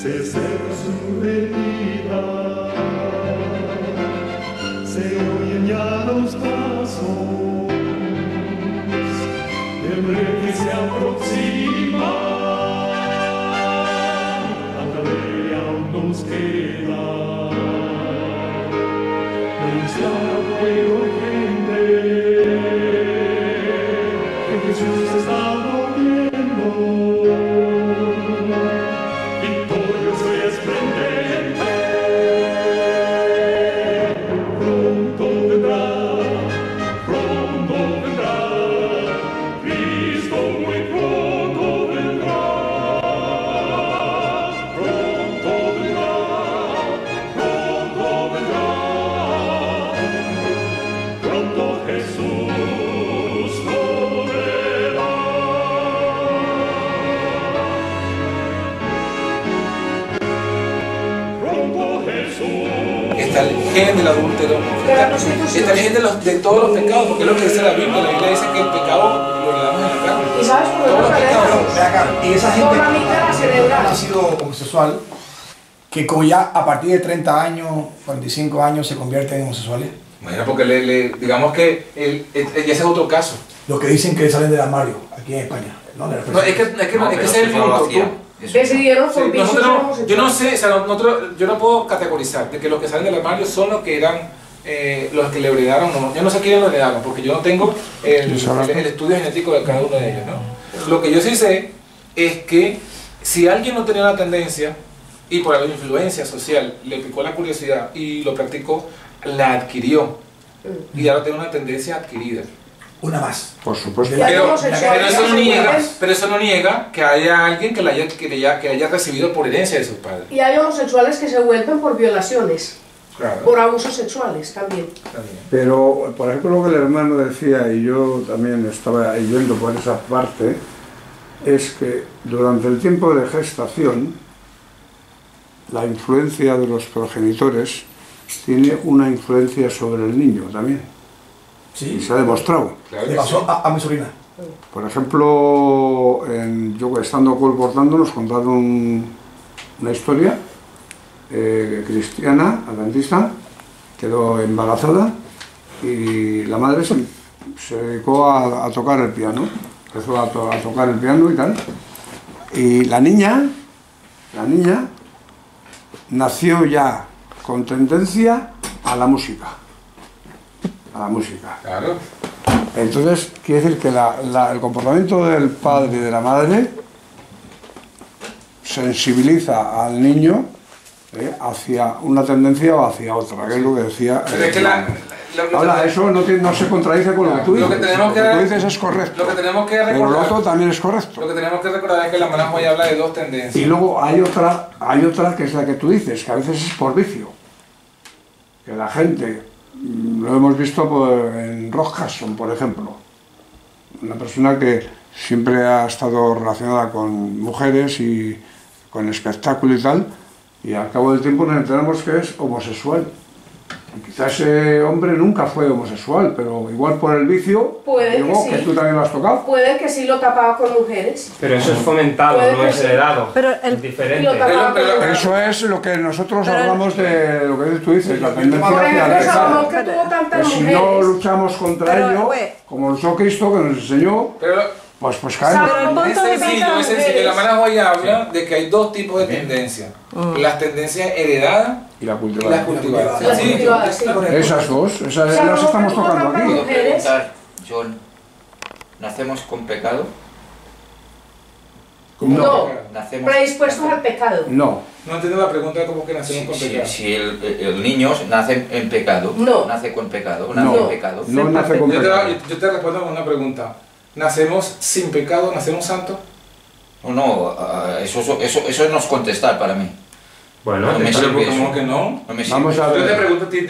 se seca su herida, se oyen ya los pasos del rey que se aproxima, a través aún nos queda anunciar fuego gente que Jesús está volviendo. Está el gen del adúltero, está el gen de todos los pecados, porque es lo que dice la Biblia. La Biblia dice que el pecado lo heredamos en la carne. ¿Y sabes por qué? Y esa gente que ha sido homosexual, que como ya a partir de 30 años, 45 años se convierten en homosexuales. Bueno, porque digamos que ese es otro caso. Lo que dicen que salen del armario aquí en España. No, es que ese es el punto. Decidieron por yo no sé, o sea, yo no puedo categorizar de que los que salen del armario son los que eran los que le heredaron. No, yo no sé quiénes lo heredaron, porque yo no tengo el estudio genético de cada uno de ellos, ¿no? Lo que yo sí sé es que si alguien no tenía la tendencia y por la influencia social le picó la curiosidad y lo practicó, la adquirió y ahora tiene una tendencia adquirida. Una más. Por supuesto. Pero eso no niega que haya alguien que la haya recibido por herencia de sus padres. Y hay homosexuales que se vuelven por violaciones, claro, por abusos sexuales también. Pero, por ejemplo, lo que el hermano decía, y yo también estaba yendo por esa parte, es que durante el tiempo de gestación, la influencia de los progenitores tiene una influencia sobre el niño también. Sí, y se ha demostrado. Claro, le pasó a mi sobrina. Por ejemplo, yo estando colportando nos contaron una historia cristiana, adventista, quedó embarazada y la madre se dedicó a tocar el piano, empezó a tocar el piano y tal, y la niña nació ya con tendencia a la música. Claro. Entonces, quiere decir que el comportamiento del padre y de la madre sensibiliza al niño hacia una tendencia o hacia otra, que es lo que decía. Pero es que ahora, eso no se contradice con lo que tú dices. Lo que tú dices es correcto. Lo que tenemos que recordar, pero lo otro también es correcto. Lo que tenemos que recordar es que la hermana Joya habla de dos tendencias. Y luego hay otra que es la que tú dices, que a veces es por vicio. Que la gente, lo hemos visto en Rock Hudson, por ejemplo, una persona que siempre ha estado relacionada con mujeres y con espectáculo y tal, y al cabo del tiempo nos enteramos que es homosexual. Y quizás ese hombre nunca fue homosexual, pero igual por el vicio, digo, que tú también lo has tocado. Puede que sí lo tapaba con mujeres. Pero eso es fomentado, no es heredado. Pero es diferente. Pero eso es lo que nosotros hablamos de lo que tú dices, la tendencia hacia el pecado. Pero si no luchamos contra ello, como luchó Cristo, que nos enseñó, pues caemos. Es sencillo. La hermana Joya habla de que hay dos tipos de tendencias. Las tendencias heredadas y la cultivada. Esas dos, las estamos tocando aquí. ¿Puedo preguntar, John, ¿nacemos con pecado? No, predispuestos al pecado. No. No entiendo la pregunta de cómo que nacemos con pecado. Si el niño nace en pecado, nace con pecado, nace en pecado. No nace con pecado. Yo te respondo con una pregunta. ¿Nacemos sin pecado? ¿Nacemos santos? No, eso no es contestar para mí. Bueno, no me sirve eso. ¿Cómo que no? No me Vamos a ver. Yo te pregunto a ti.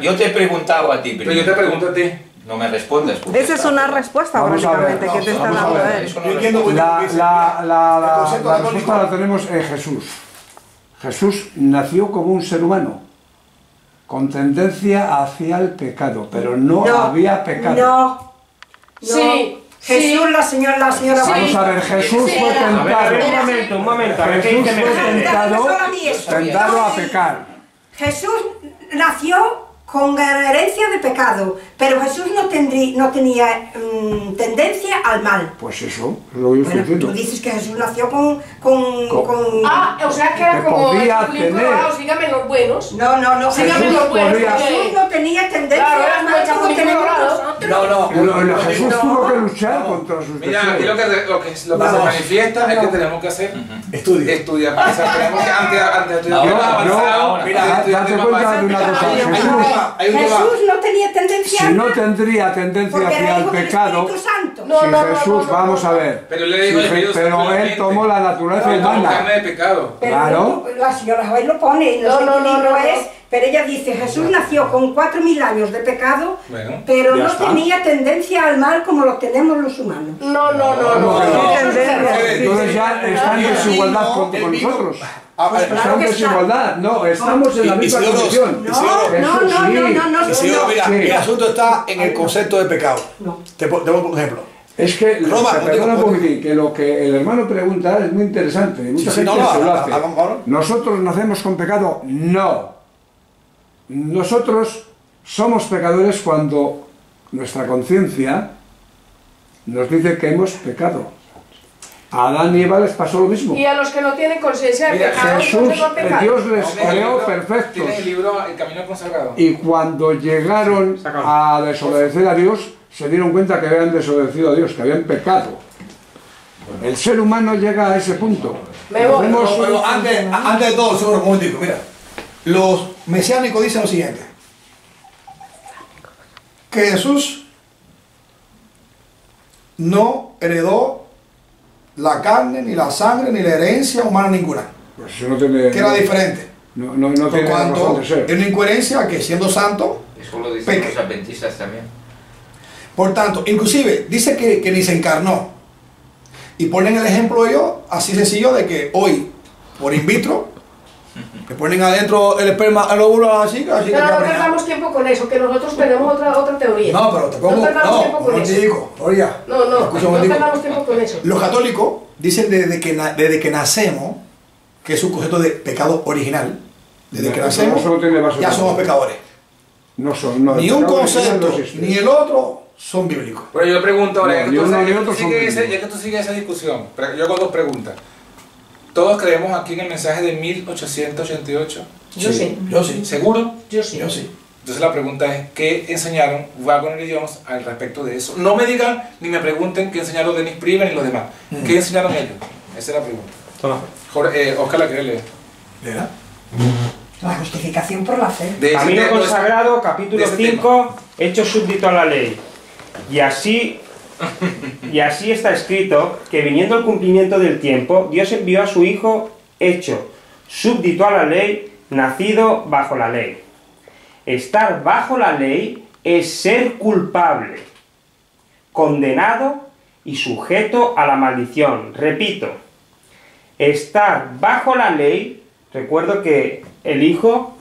Yo te he preguntado a ti primero. Pero yo te pregunto a ti. No me respondes. Esa es una respuesta, prácticamente, que te está dando él. La respuesta la tenemos en Jesús. Jesús nació como un ser humano, con tendencia hacia el pecado, pero no había pecado. Sí, Jesús, la señora... Vamos a ver, Jesús fue tentado. A ver, un momento, a ver qué Jesús dice fue tentado a pecar. Jesús nació con herencia de pecado, pero Jesús no tenía tendencia al mal. Pues eso, es lo que yo estoy diciendo. Tú dices que Jesús nació con... Ah, o sea que era como los dígame los buenos. No. Dígame los buenos. Jesús no tenía tendencia al mal como tenemos nosotros. No. Jesús tuvo que luchar contra sus Mira, aquí deseos. lo que se manifiesta es que tenemos que hacer estudiar. O sea, tenemos que antes de estudiar. Mira, date cuenta de una cosa. Jesús no tenía tendencia si no tendría tendencia hacia el pecado, si Jesús, vamos a ver, pero él tomó la naturaleza humana. De pecado. Claro. La señora Joy lo pone, no sé qué libro es, pero ella dice, Jesús nació con 4.000 años de pecado, pero no tenía tendencia al mal como lo tenemos los humanos. No. Entonces ya está en desigualdad con nosotros. Está en desigualdad, no, estamos en la misma condición. No. Mira, el asunto está en el concepto de pecado. Te pongo un ejemplo. Es que, perdona un poquitín, que lo que el hermano pregunta es muy interesante. Mucha gente se lo hace. ¿Nosotros nacemos con pecado? No. Nosotros somos pecadores cuando nuestra conciencia nos dice que hemos pecado. A Adán y Eva les pasó lo mismo. Y a los que no tienen conciencia de pecado, Jesús, Dios les creó perfectos. Tiene el libro El Camino Consagrado. Y cuando llegaron a desobedecer a Dios, se dieron cuenta que habían desobedecido a Dios, que habían pecado. El ser humano llega a ese punto. Pero antes de todo, seguro, un momentico, mira. Los mesiánicos dicen lo siguiente. Que Jesús no heredó la carne, ni la sangre, ni la herencia humana ninguna. Pues eso no tiene... Que era diferente. No tiene razón de ser. Es una incoherencia que siendo santo... Eso lo dicen los adventistas también. Por tanto, inclusive, dice que ni se encarnó. Y ponen el ejemplo ellos, así sencillo, de que hoy, por in vitro, que ponen adentro el esperma al óvulo a la chica. Pero no perdamos tiempo con eso, que nosotros tenemos otra teoría. No, pero te pongo... No perdamos tiempo con eso. No perdamos tiempo con eso. Los católicos dicen desde que nacemos, que es un concepto de pecado original, desde que nacemos, ya somos pecadores. Ni un concepto, ni el otro son bíblicos. Pero yo pregunto ahora, ya que tú sigues esa discusión, yo hago dos preguntas. ¿Todos creemos aquí en el mensaje de 1888? Yo sí. ¿Seguro? Yo sí. Entonces la pregunta es, ¿qué enseñaron Wagner y Jones al respecto de eso? No me digan ni me pregunten qué enseñaron Dennis Prieben ni los demás. ¿Qué enseñaron ellos? Esa es la pregunta. Oscar la quiere leer. ¿Leerá? La justificación por la fe. Camino Consagrado, capítulo 5, Hechos súbdito a la ley. Y así está escrito que viniendo el cumplimiento del tiempo, Dios envió a su Hijo hecho súbdito a la ley, nacido bajo la ley. Estar bajo la ley es ser culpable, condenado y sujeto a la maldición. Repito, estar bajo la ley, recuerdo que el Hijo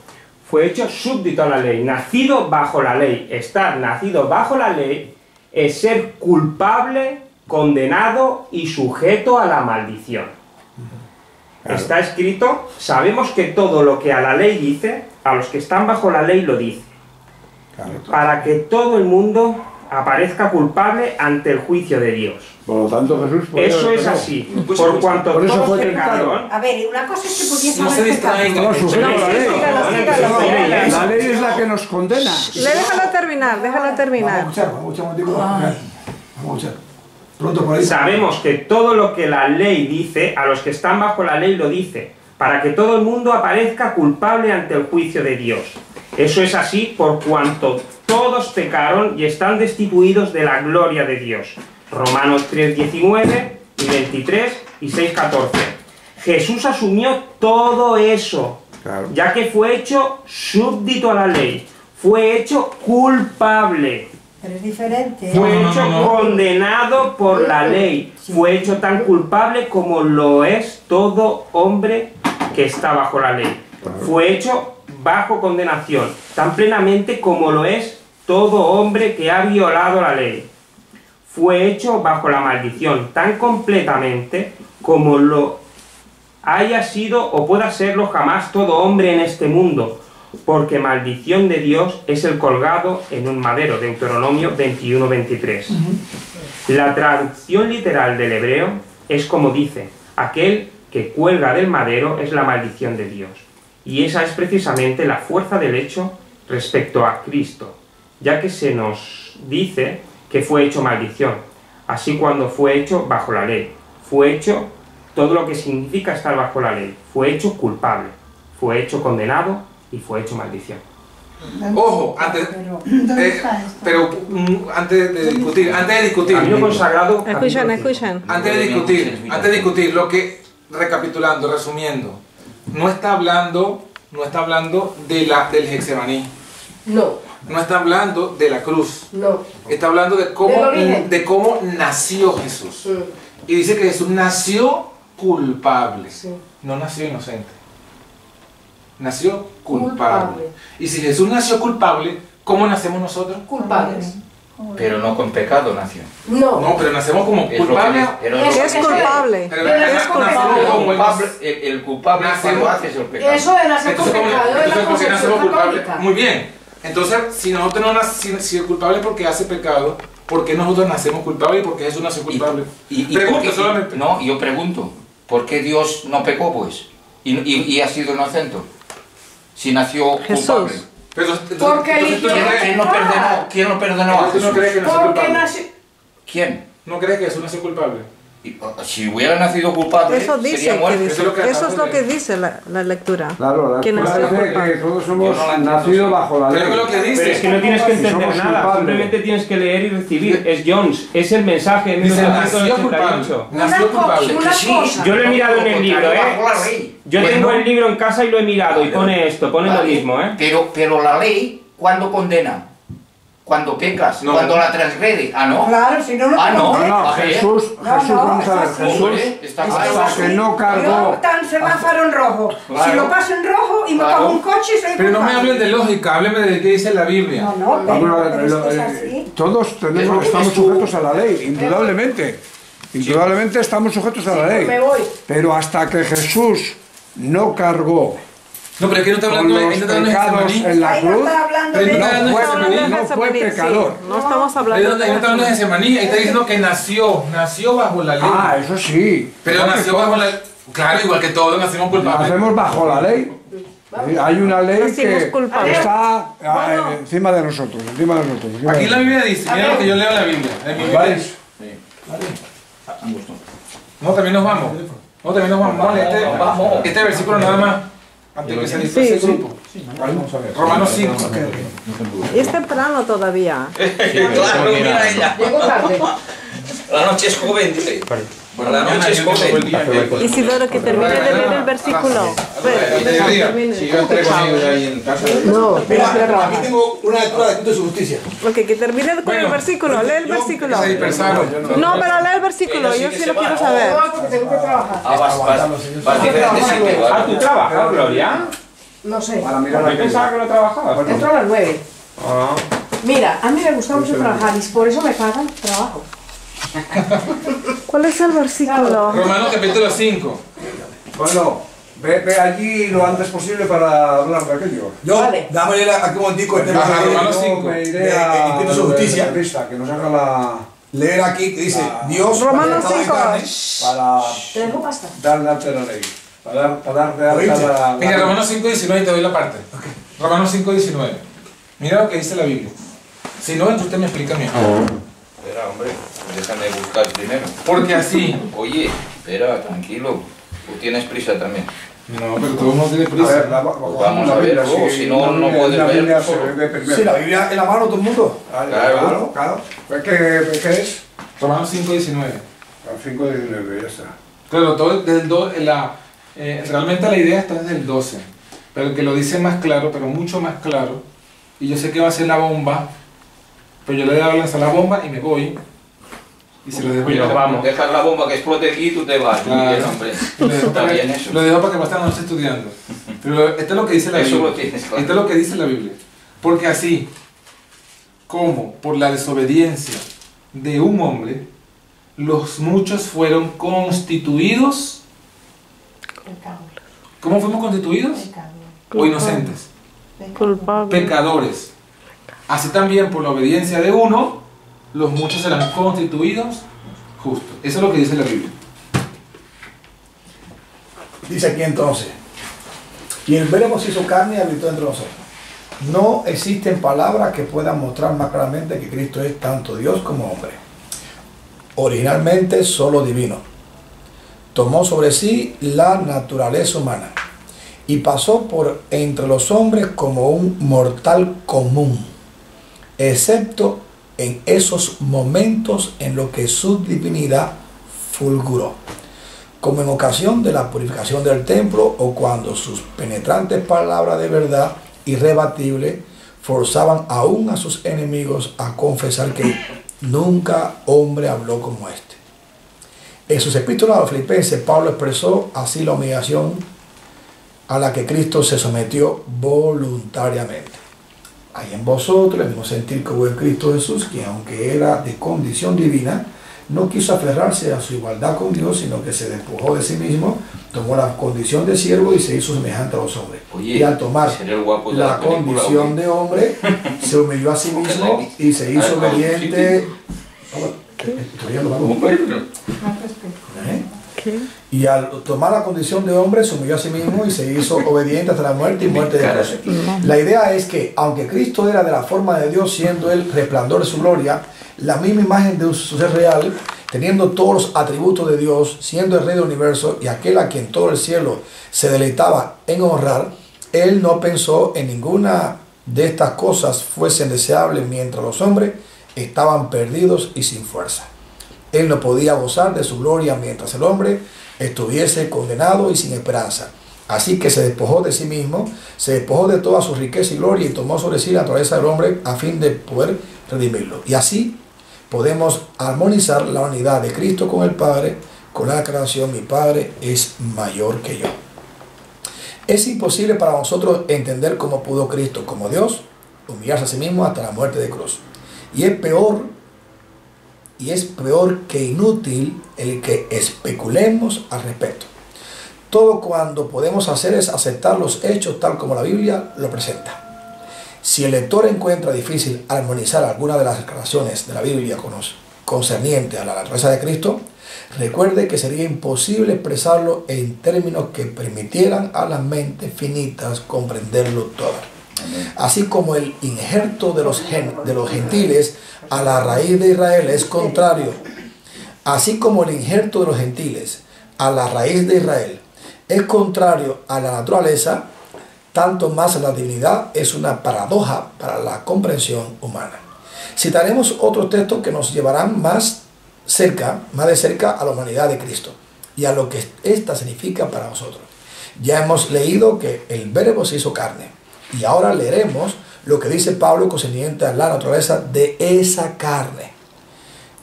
fue hecho súbdito a la ley, nacido bajo la ley. Estar nacido bajo la ley es ser culpable, condenado y sujeto a la maldición. Claro. Está escrito, sabemos que todo lo que a la ley dice, a los que están bajo la ley lo dice. Claro. Para que todo el mundo aparezca culpable ante el juicio de Dios. Por lo tanto, Jesús... Eso es así. Por cuanto por eso todos pecaron... A ver, una cosa es que pudiese no haber se distraen. La ley es la que nos condena. Déjalo terminar. Vamos a escuchar. Pronto por ahí. Sabemos que todo lo que la ley dice, a los que están bajo la ley lo dice, para que todo el mundo aparezca culpable ante el juicio de Dios. Eso es así por cuanto todos pecaron y están destituidos de la gloria de Dios. Romanos 3:19 y 23 y 6:14. Jesús asumió todo eso, claro, ya que fue hecho súbdito a la ley, fue hecho culpable. Pero es diferente. Fue hecho condenado por la ley, fue hecho tan culpable como lo es todo hombre que está bajo la ley. Fue hecho bajo condenación, tan plenamente como lo es todo hombre que ha violado la ley. fue hecho bajo la maldición tan completamente como lo haya sido o pueda serlo jamás todo hombre en este mundo, porque maldición de Dios es el colgado en un madero, Deuteronomio 21-23. La traducción literal del hebreo es como dice, aquel que cuelga del madero es la maldición de Dios. Y esa es precisamente la fuerza del hecho respecto a Cristo, ya que se nos dice que fue hecho maldición, así cuando fue hecho bajo la ley, fue hecho todo lo que significa estar bajo la ley, fue hecho culpable, fue hecho condenado y fue hecho maldición. Ojo, antes de discutir, Camino consagrado. Escuchen. Antes de discutir, lo que, recapitulando, resumiendo, no está hablando del Getsemaní. No está hablando de la cruz. Está hablando de cómo nació Jesús. Y dice que Jesús nació culpable. No nació inocente. Nació culpable. Y si Jesús nació culpable, ¿cómo nacemos nosotros? Culpables. Pero no con pecado nació. No, pero nacemos como culpables. Es culpable. El culpable cuando haces el pecado. Eso de nacer con pecado es la concepción católica. Muy bien. Entonces, si nosotros no nacemos, si el culpable es porque hace pecado, ¿por qué nosotros nacemos culpables y por qué Jesús nació culpable? Pregunto solamente. No, yo pregunto, ¿por qué Dios no pecó, pues? Y ha sido inocente. Si nació culpable. Porque ¿Quién lo perdonó? ¿Tú no crees que nació culpable? ¿Quién? ¿No crees que Jesús nació culpable? Si hubiera nacido culpable, eso dice, sería muerto. Eso es lo que dice la lectura. Claro, la lectura dice que todos somos nacidos bajo la ley. Pero es que no tienes que entender nada, simplemente tienes que leer y recibir. Es Jones, es el mensaje de 1988. Nació culpable. Yo lo he mirado en el libro, Yo tengo el libro en casa y lo he mirado y pone esto, pone lo mismo, Pero la ley, ¿cuándo condena? Cuando pecas, cuando la transgrede. Ah, no. Claro, si no, no. Jesús, vamos a ver, Jesús, hasta que no cargó. Yo tan semáforo en rojo. Si lo paso en rojo y me cojo un coche, soy Pero no me hablen de lógica, hábleme de qué dice la Biblia. Todos estamos sujetos a la ley, indudablemente. Indudablemente estamos sujetos a la ley. Pero hasta que Jesús no cargó. No, pero es que no está hablando de Getsemaní. En la cruz, no fue pecador. No estamos hablando de Getsemaní. Ahí está diciendo que nació bajo la ley. Ah, eso sí. Pero nació bajo la ley. Claro, igual que todos nacimos culpables. Nacemos bajo la ley. Hay una ley que está encima de nosotros. Aquí la Biblia dice, mira lo que yo leo en la Biblia. ¿Vais? No, también nos vamos. Vale, este versículo nada más. Antes que se disperse el grupo. Vamos a ver. Romanos 5. Y es temprano todavía. Claro, mira ella. Llego tarde. La noche es joven, dice. La noche es joven. Isidoro, que termine de leer el versículo. Si yo entré con ellos ahí en casa. No, mira, aquí tengo una lectura de Cristo y su justicia. Ok, que termine con el versículo. Lee el versículo. No, pero lee el versículo. Yo sí lo quiero saber. No, porque tengo que trabajar. Vas diferente sitio. Ah, ¿tú trabajas, Gloria? No sé. Yo pensaba que no trabajabas. Entro a las 9. Mira, a mí me gusta mucho trabajar y por eso me pagan trabajo. ¿Cuál es el versículo? Romanos capítulo 5. Bueno, ve allí lo antes posible para hablar de aquello. Yo, dame aquí un momentico el tema de Romanos 5. Me iré a Cristo y su justicia. Que nos haga la... Leer aquí que dice, Dios Romanos 5. Para Te dejo pasta. darle alta la ley. Para dar de alta la... Mira, Romanos 5:19 y te doy la parte. Romanos 5:19. Mira lo que dice la Biblia. Si no, entonces usted me explica mejor. Espera, hombre, déjame buscar primero. Porque así. Oye, espera, tranquilo. Tú tienes prisa también. No, pero todo el mundo tiene prisa. Vamos a ver, si no, no puedes ver. Sí, la Biblia en la mano todo el mundo. Claro. ¿Qué es? Romanos 5:19. 5:19, ya está. Claro, todo desde realmente la idea está desde el 12. Pero el que lo dice más claro, pero mucho más claro, y yo sé que va a ser la bomba, pero yo le voy a lanzar la bomba y me voy. Y se lo dejo y nos vamos. Dejas la bomba que explote aquí y tú te vas. Claro. Bien, hombre. Está bien eso. Lo dejo para que pasen la noche estudiando. Pero esto es lo que dice la Biblia. Esto es lo que dice la Biblia. Porque así como por la desobediencia de un hombre, los muchos fueron constituidos. ¿Cómo fuimos constituidos? ¿O inocentes? Pecadores. Así también por la obediencia de uno, los muchos serán constituidos justos. Eso es lo que dice la Biblia. Dice aquí entonces, y el verbo se hizo carne y habitó entre nosotros. No existen palabras que puedan mostrar más claramente que Cristo es tanto Dios como hombre. Originalmente solo divino. Tomó sobre sí la naturaleza humana y pasó por entre los hombres como un mortal común, excepto en esos momentos en los que su divinidad fulguró, como en ocasión de la purificación del templo o cuando sus penetrantes palabras de verdad irrebatible forzaban aún a sus enemigos a confesar que nunca hombre habló como este. En sus epístolas a los Filipenses, Pablo expresó así la humillación a la que Cristo se sometió voluntariamente. Hay en vosotros el mismo sentir que hubo en Cristo Jesús, que aunque era de condición divina, no quiso aferrarse a su igualdad con Dios, sino que se despojó de sí mismo, tomó la condición de siervo y se hizo semejante a los hombres. Oye, y al tomar la condición de hombre, se humilló a sí mismo y se hizo obediente. Y al tomar la condición de hombre, se humilló a sí mismo y se hizo obediente hasta la muerte y muerte de cruz. La idea es que, aunque Cristo era de la forma de Dios, siendo el resplandor de su gloria, la misma imagen de su ser real, teniendo todos los atributos de Dios, siendo el Rey del universo y aquel a quien todo el cielo se deleitaba en honrar, él no pensó en ninguna de estas cosas fuesen deseables mientras los hombres estaban perdidos y sin fuerza. Él no podía gozar de su gloria mientras el hombre estuviese condenado y sin esperanza. Así que se despojó de sí mismo, se despojó de toda su riqueza y gloria y tomó sobre sí la naturaleza del hombre a fin de poder redimirlo. Y así podemos armonizar la unidad de Cristo con el Padre, con la declaración: mi Padre es mayor que yo. Es imposible para nosotros entender cómo pudo Cristo, como Dios, humillarse a sí mismo hasta la muerte de cruz. Y es peor que inútil el que especulemos al respecto. Todo cuanto podemos hacer es aceptar los hechos tal como la Biblia lo presenta. Si el lector encuentra difícil armonizar alguna de las declaraciones de la Biblia concerniente a la naturaleza de Cristo, recuerde que sería imposible expresarlo en términos que permitieran a las mentes finitas comprenderlo todo. Así como el injerto de los gentiles a la raíz de Israel es contrario, así como el injerto de los gentiles a la raíz de Israel es contrario a la naturaleza, tanto más la divinidad es una paradoja para la comprensión humana. Citaremos otros textos que nos llevarán más de cerca a la humanidad de Cristo y a lo que ésta significa para nosotros. Ya hemos leído que el verbo se hizo carne y ahora leeremos lo que dice Pablo concerniente a la naturaleza de esa carne.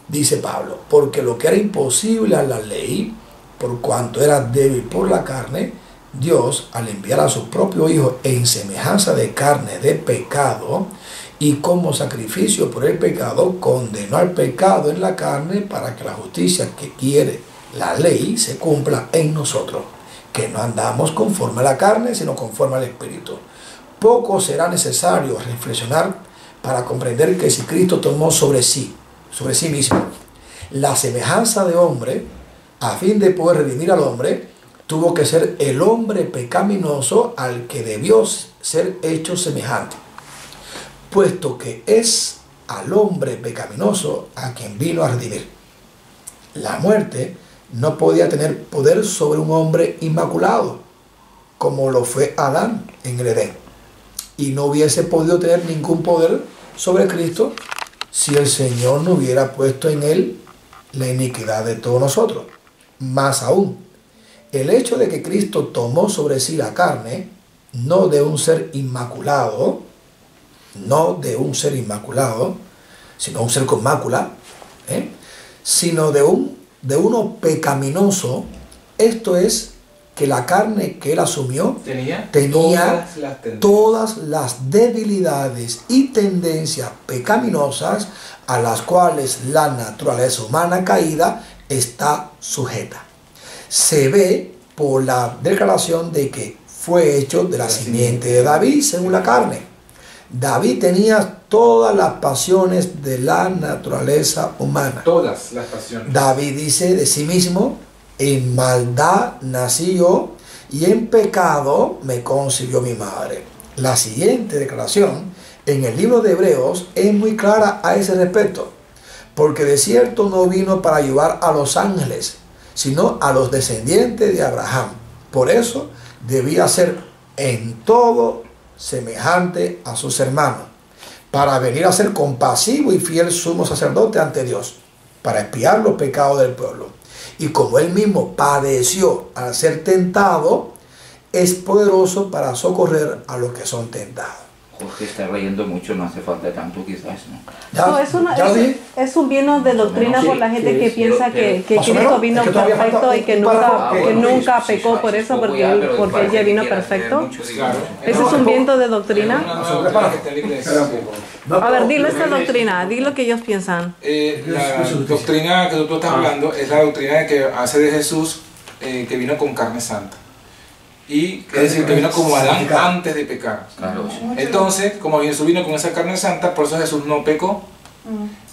Dice Pablo: porque lo que era imposible a la ley, por cuanto era débil por la carne, Dios, al enviar a su propio Hijo en semejanza de carne de pecado y como sacrificio por el pecado, condenó al pecado en la carne para que la justicia que quiere la ley se cumpla en nosotros, que no andamos conforme a la carne, sino conforme al Espíritu. Poco será necesario reflexionar para comprender que si Cristo tomó sobre sí mismo, la semejanza de hombre, a fin de poder redimir al hombre, tuvo que ser el hombre pecaminoso al que debió ser hecho semejante, puesto que es al hombre pecaminoso a quien vino a redimir. La muerte no podía tener poder sobre un hombre inmaculado, como lo fue Adán en el Edén, y no hubiese podido tener ningún poder sobre Cristo si el Señor no hubiera puesto en él la iniquidad de todos nosotros. Más aún, el hecho de que Cristo tomó sobre sí la carne, no de un ser inmaculado, sino un ser con mácula, sino de uno pecaminoso, esto es, que la carne que él asumió tenía todas las debilidades y tendencias pecaminosas a las cuales la naturaleza humana caída está sujeta. Se ve por la declaración de que fue hecho de la simiente de David según la carne. David tenía todas las pasiones de la naturaleza humana. Todas las pasiones. David dice de sí mismo: en maldad nací yo y en pecado me concibió mi madre. La siguiente declaración en el libro de Hebreos es muy clara a ese respecto, porque de cierto no vino para ayudar a los ángeles, sino a los descendientes de Abraham. Por eso debía ser en todo semejante a sus hermanos, para venir a ser compasivo y fiel sumo sacerdote ante Dios, para expiar los pecados del pueblo. Y como él mismo padeció al ser tentado, es poderoso para socorrer a los que son tentados. Jorge está leyendo mucho, no hace falta tanto quizás, ¿no? No, es un vino de doctrina por la gente que piensa que Cristo vino perfecto y que nunca pecó por eso, porque él ya vino perfecto. ¿Ese es un viento de doctrina? A ver, dilo esta doctrina, di lo que ellos piensan. La doctrina que tú estás hablando es la doctrina de que hace de Jesús que vino con carne santa. Y es decir, que vino como Adán antes de pecar. Entonces, como Jesús vino con esa carne santa, por eso Jesús no pecó.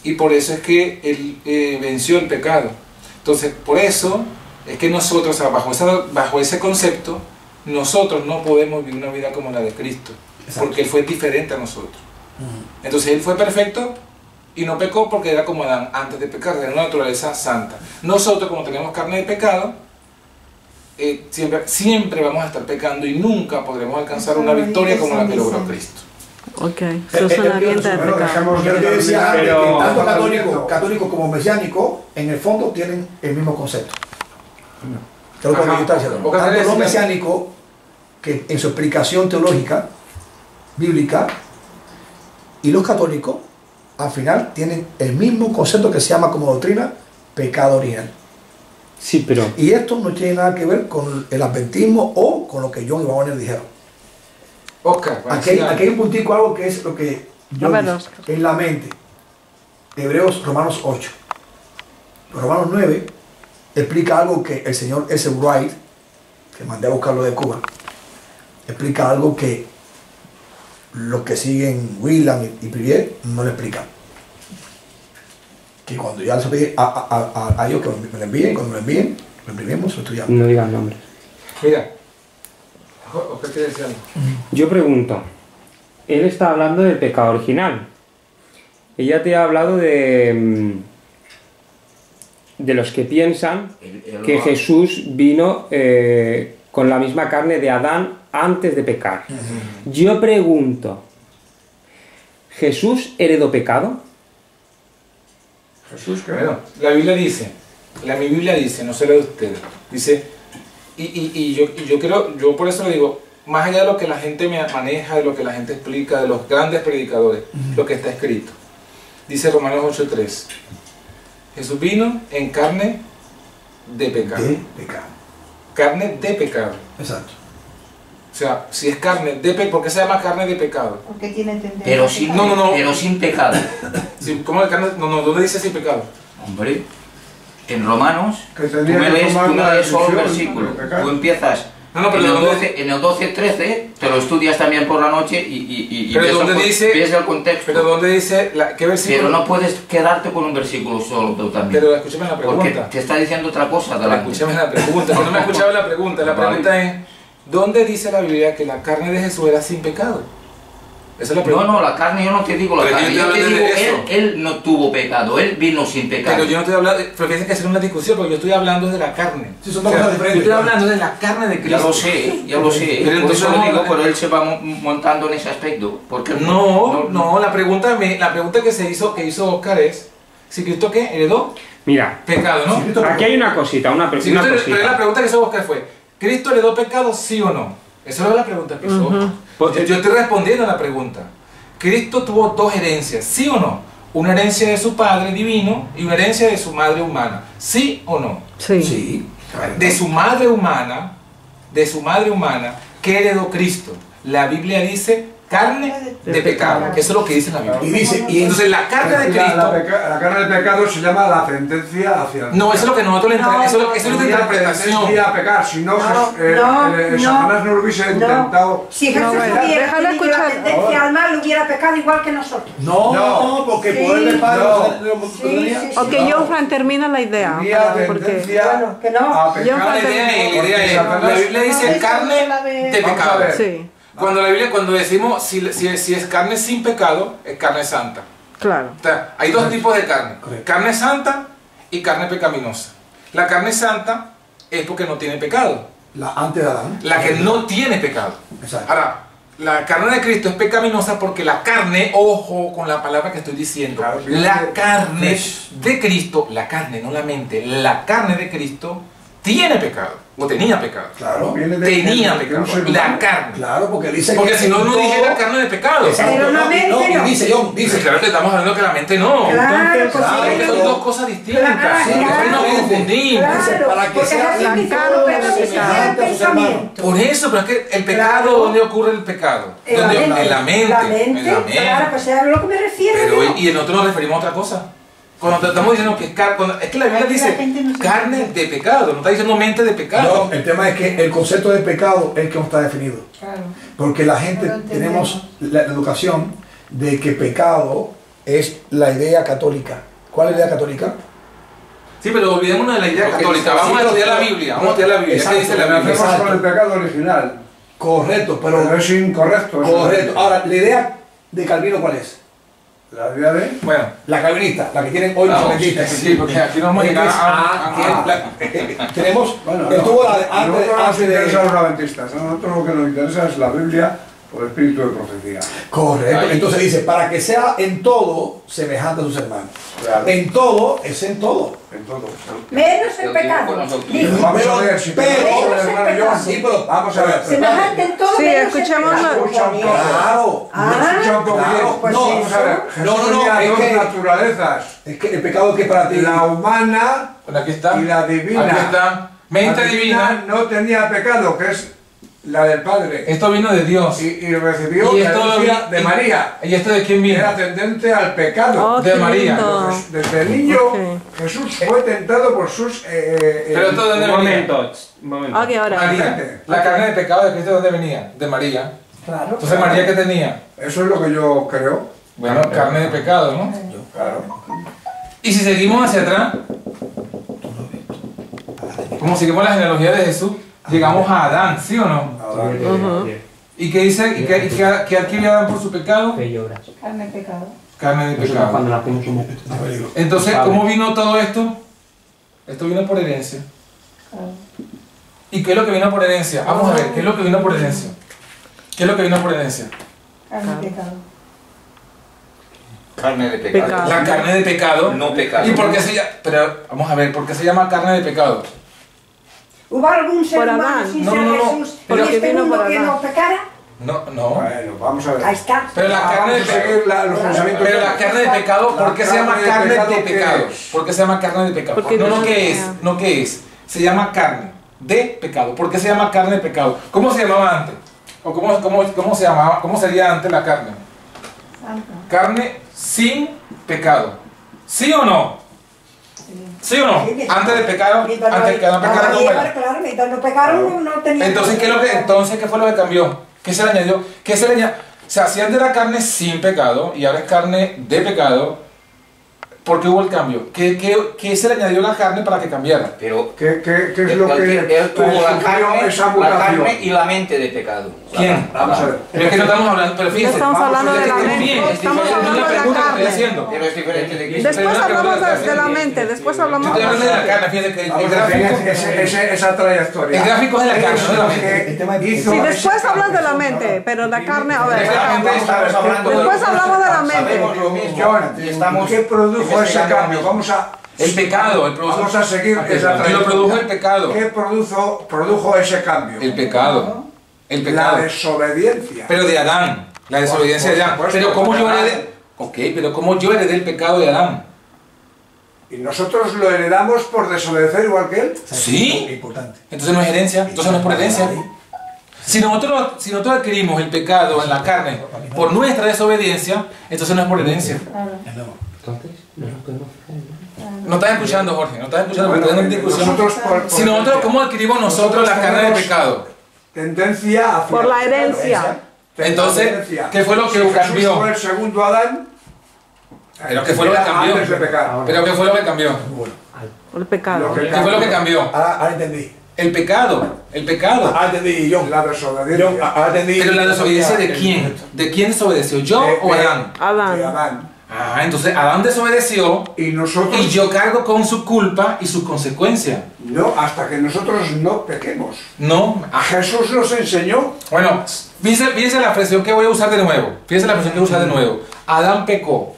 Y por eso es que él venció el pecado. Entonces, por eso es que nosotros, bajo ese concepto, nosotros no podemos vivir una vida como la de Cristo. Porque Él fue diferente a nosotros. Entonces, Él fue perfecto y no pecó porque era como Adán antes de pecar, de una naturaleza santa. Nosotros, como tenemos carne de pecado, siempre vamos a estar pecando y nunca podremos alcanzar una victoria como la que logró Cristo. Ok, eso suena bien de pecado. Pero tanto católico como mesiánico, en el fondo tienen el mismo concepto. Tanto los mesiánicos, que en su explicación teológica, bíblica, y los católicos, al final tienen el mismo concepto que se llama como doctrina pecado original. Sí, pero... Y esto no tiene nada que ver con el adventismo o con lo que John y Wagner dijeron. Oscar, aquí hay un puntico, algo que es lo que yo en la mente. Romanos 8. Romanos 9 explica algo que el señor S. Wright, que mandé a buscarlo de Cuba, explica algo que los que siguen Willam y Privier no le explican. Que cuando ya les pedí a ellos que me lo envíen, cuando me lo envíen, lo imprimimos, lo estudiamos. No digan nombres. Mira, Oscar te decía algo. Yo pregunto, él está hablando del pecado original. Ella te ha hablado de los que piensan que Jesús vino con la misma carne de Adán antes de pecar. Yo pregunto, ¿Jesús heredó pecado? Jesús, bueno, la Biblia dice, mi Biblia dice, no sé la de ustedes, dice, y yo por eso le digo, más allá de lo que la gente me maneja, de lo que la gente explica, de los grandes predicadores, lo que está escrito, dice Romanos 8:3, Jesús vino en carne de pecado. Carne de pecado. Exacto. O sea, si es carne de pecado, ¿por qué se llama carne de pecado? Porque tiene tendencia. Pero sin, pero sin pecado. Sí, ¿cómo de carne? No, ¿dónde dice sin pecado? Hombre, en Romanos, tú me lees solo el versículo. Tú empiezas en el 12-13, te lo estudias también por la noche y ves el contexto. Pero ¿dónde dice qué versículo? Pero no puedes quedarte con un versículo solo tú también. Pero escúchame la pregunta. Porque te está diciendo otra cosa. Escúchame la pregunta, que no me escuchaba la pregunta. La pregunta es, ¿dónde dice la Biblia que la carne de Jesús era sin pecado? Esa es la pregunta. No, la carne, yo no te digo la carne, yo te digo, él no tuvo pecado, él vino sin pecado. Pero yo no estoy hablando, pero tienes que hacer una discusión, porque yo estoy hablando de la carne. Sí, son dos cosas diferentes. Yo estoy hablando de la carne de Cristo. Ya lo sé, Pero por eso lo digo, pero él se va montando en ese aspecto. Porque la pregunta que hizo Oscar es, ¿si Cristo qué? ¿Heredó? Mira, pecado, ¿no? Aquí hay una cosita, Pero la pregunta que hizo Oscar fue, ¿Cristo heredó pecado, sí o no? Esa era la pregunta que hizo Oscar. Yo estoy respondiendo a la pregunta. Cristo tuvo dos herencias, ¿sí o no? Una herencia de su padre divino y una herencia de su madre humana, ¿sí o no? Sí. De su madre humana, de su madre humana, ¿qué heredó Cristo? La Biblia dice carne de pecado. Eso es lo que dice la Biblia. Y dice, y entonces la carne de Cristo... La carne de pecado se llama la sentencia hacia el... No, eso es lo que nosotros le entendemos. Eso es la interpretación. Sentencia a pecar, si no, Satanás no lo hubiese intentado... Si Jesús hubiera tenido la tendencia al mal, hubiera pecado igual que nosotros. No, porque el poder del Padre Ok, John Fran, termina la idea. Porque... que no. A pecar. La idea es, la Biblia dice carne de pecado. Sí. Cuando la Biblia, cuando decimos si es carne sin pecado, es carne santa. Claro. O sea, hay dos tipos de carne. Carne santa y carne pecaminosa. La carne santa es porque no tiene pecado. La antes de Adán. La que no tiene pecado. Exacto. Ahora, la carne de Cristo es pecaminosa porque la carne, ojo con la palabra que estoy diciendo, Claro, la carne de Cristo, la carne, no la mente, la carne de Cristo tiene pecado. O tenía pecado. Claro. Tenía pecado. La carne. Claro, porque dice porque que si no, no dijera carne de pecado. Pero la mente no. Dice. Claro que estamos hablando que la mente no. Claro, Entonces, que son dos cosas distintas. No confundimos. Para que sea la carne. Por eso, pero es que el pecado, ¿dónde ocurre el pecado? En la mente. La mente, claro, pues es a lo que me refiero. Pero, y nosotros nos referimos a otra cosa. Cuando estamos diciendo que es que la Biblia dice carne de pecado, no está diciendo mente de pecado. No, el tema es que el concepto de pecado es el que no está definido. Claro. Porque la gente tenemos la educación de que pecado es la idea católica. ¿Cuál es la idea católica? Sí, pero olvidémonos de la idea católica. Vamos a estudiar la Biblia. Vamos a estudiar la Biblia. ¿Qué dice la Biblia? Hacemos con el pecado original. Correcto, pero es incorrecto. Correcto. Ahora, la idea de Calvino, ¿cuál es? La idea de... Bueno, la calvinista, la que tienen hoy los calvinistas. Sí, porque aquí no hemos llegado tenemos... Bueno, estuvo no nos interesa los adventistas. A nosotros lo que nos interesa es la Biblia por espíritu de profecía. Correcto. Entonces dice, para que sea en todo semejante a sus hermanos. Claro. En todo es en todo. En todo. Menos el pecado. Vamos a ver si vamos a ver. Semejante en todo. Sí, escuchemos. Claro. Escucha un poquito. Vamos a ver. Jesús tenía dos naturalezas. Es que el pecado que para ti. La humana y la divina. Aquí está. Mente divina no tenía pecado, que es la del Padre. Esto vino de Dios. Y recibió la herencia de María. ¿Y esto de quién vino? Era tendente al pecado. De María. Desde el niño, Jesús fue tentado por sus... Pero esto de dónde venía. Un momento. Ok, ahora. María. La carne de pecado de Cristo, ¿de dónde venía? De María. Claro. Entonces, ¿María qué tenía? Eso es lo que yo creo. Bueno, carne de pecado, ¿no? Claro. Y si seguimos hacia atrás, como seguimos la genealogía de Jesús, llegamos a Adán, ¿sí o no? ¿Y qué dice? ¿Y qué adquirió Adán por su pecado? Carne de pecado. Carne de pecado. Entonces, ¿cómo vino todo esto? Esto vino por herencia. ¿Y qué es lo que vino por herencia? Vamos a ver, ¿qué es lo que vino por herencia? ¿Qué es lo que vino por herencia? Carne de pecado. Carne de pecado. La carne de pecado. No pecado. ¿Y por qué se llama? Pero vamos a ver, ¿por qué se llama carne de pecado? ¿Hubo algún ser humano sin ser Jesús en este mundo que no pecara? No. Bueno, vamos a ver. Ahí está. Pero la carne de pecado. Pero la carne de pecado, ¿por qué se llama carne de pecado? ¿Por qué se llama carne de pecado? No, ¿qué es? No, ¿qué es? Se llama carne de pecado. ¿Por qué se llama carne de pecado? ¿Cómo se llamaba antes? ¿O cómo se llamaba? ¿Cómo sería antes la carne? Carne sin pecado. ¿Sí o no? ¿Sí o no? Antes de pecado, antes de que no pecaran, no muera. Claro, mientras no pecaron no tenía. Entonces, ¿qué fue lo que cambió? ¿Qué se le añadió? ¿Qué se le añadió? O sea, si antes era carne sin pecado y ahora es carne de pecado, ¿por qué hubo el cambio? ¿Qué se le añadió a la carne para que cambiara? Pero ¿Qué es lo que él tuvo la carne y la mente de pecado? ¿Quién? Vamos a ver. Pero es que no estamos hablando, pero fíjese. Estamos hablando de la mente. Estamos hablando de la carne. Pero es diferente de Cristo. Después hablamos de la mente. Después hablamos Yo estoy hablando de la carne, fíjese que el gráfico... Esa trayectoria. El gráfico es de la carne, no de la mente. Sí, después hablas de la mente, pero la carne, a ver. Después hablamos de la mente. John, ¿qué produjo ese cambio? Vamos a... El pecado, vamos a seguir esa trayectoria. Lo produjo el pecado. ¿Qué produjo ese cambio? El pecado. El pecado. La desobediencia. Pero de Adán. La desobediencia de Adán. Pero ¿cómo yo heredé? Ok, pero ¿cómo yo heredé el pecado de Adán? ¿Y nosotros lo heredamos por desobedecer igual que él? Sí. Importante. Entonces no es herencia, entonces no es por herencia. Si nosotros adquirimos el pecado en la carne por nuestra desobediencia, entonces no es por herencia. No estás escuchando, Jorge, no estás escuchando, porque tenemos discusión. Si nosotros, ¿cómo adquirimos nosotros la carne de pecado? Tendencia hacia por la herencia. Entonces, ¿qué fue lo que cambió? Fue el segundo Adán. Pero ¿qué fue lo que cambió? Pero ¿qué fue lo que cambió? El pecado. ¿Qué fue lo que cambió? Ahora entendí. El pecado. Ahora entendí, John. La desobediencia. Ahora entendí. Pero la desobediencia ¿de quién? ¿De quién desobedeció? ¿Yo o Adán? Adán. Ah, entonces Adán desobedeció y yo cargo con su culpa y sus consecuencias. No, hasta que nosotros no pequemos. No. A Jesús nos enseñó. Bueno, fíjense la expresión que voy a usar de nuevo. Fíjense la expresión que voy a usar de nuevo. Adán pecó.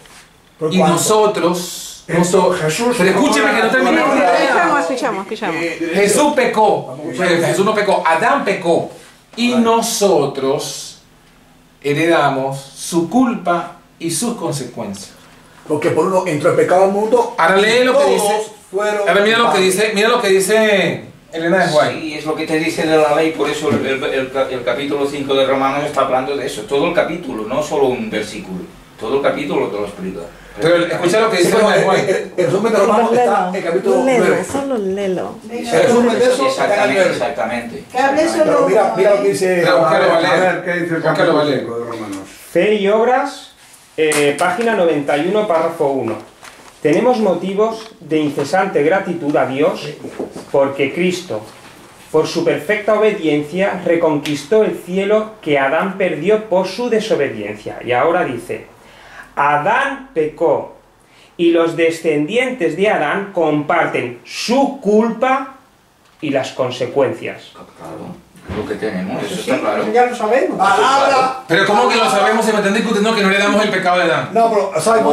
Y nosotros... Jesús... Pero escúcheme que no termine. Escuchamos. Jesús pecó. Jesús no pecó. Adán pecó. Y nosotros heredamos su culpa y sus consecuencias. Porque por uno entró el pecado al mundo. Ahora lee lo que dice. Ahora mira lo que dice Elena de White. Sí, es lo que te dice de la ley, por eso el capítulo 5 de Romanos está hablando de eso. Todo el capítulo, no solo un versículo. Todo el capítulo te lo explica. Pero escucha lo que dice Elena de White. El resumen de Romanos está en el capítulo 9. Solo léelo. El resumen de eso está en el 9. Exactamente. Pero mira lo que dice. A ver qué dice el capítulo 5 de Romanos. Fe y obras. Página 91, párrafo 1. Tenemos motivos de incesante gratitud a Dios porque Cristo, por su perfecta obediencia, reconquistó el cielo que Adán perdió por su desobediencia. Y ahora dice, Adán pecó y los descendientes de Adán comparten su culpa y las consecuencias. Claro. Lo que tenemos, eso está claro. Ya lo sabemos. ¡Palabra! Pero ¿cómo que lo sabemos si me están discutiendo que no le damos el pecado de Adán? No, pero ¿sabes?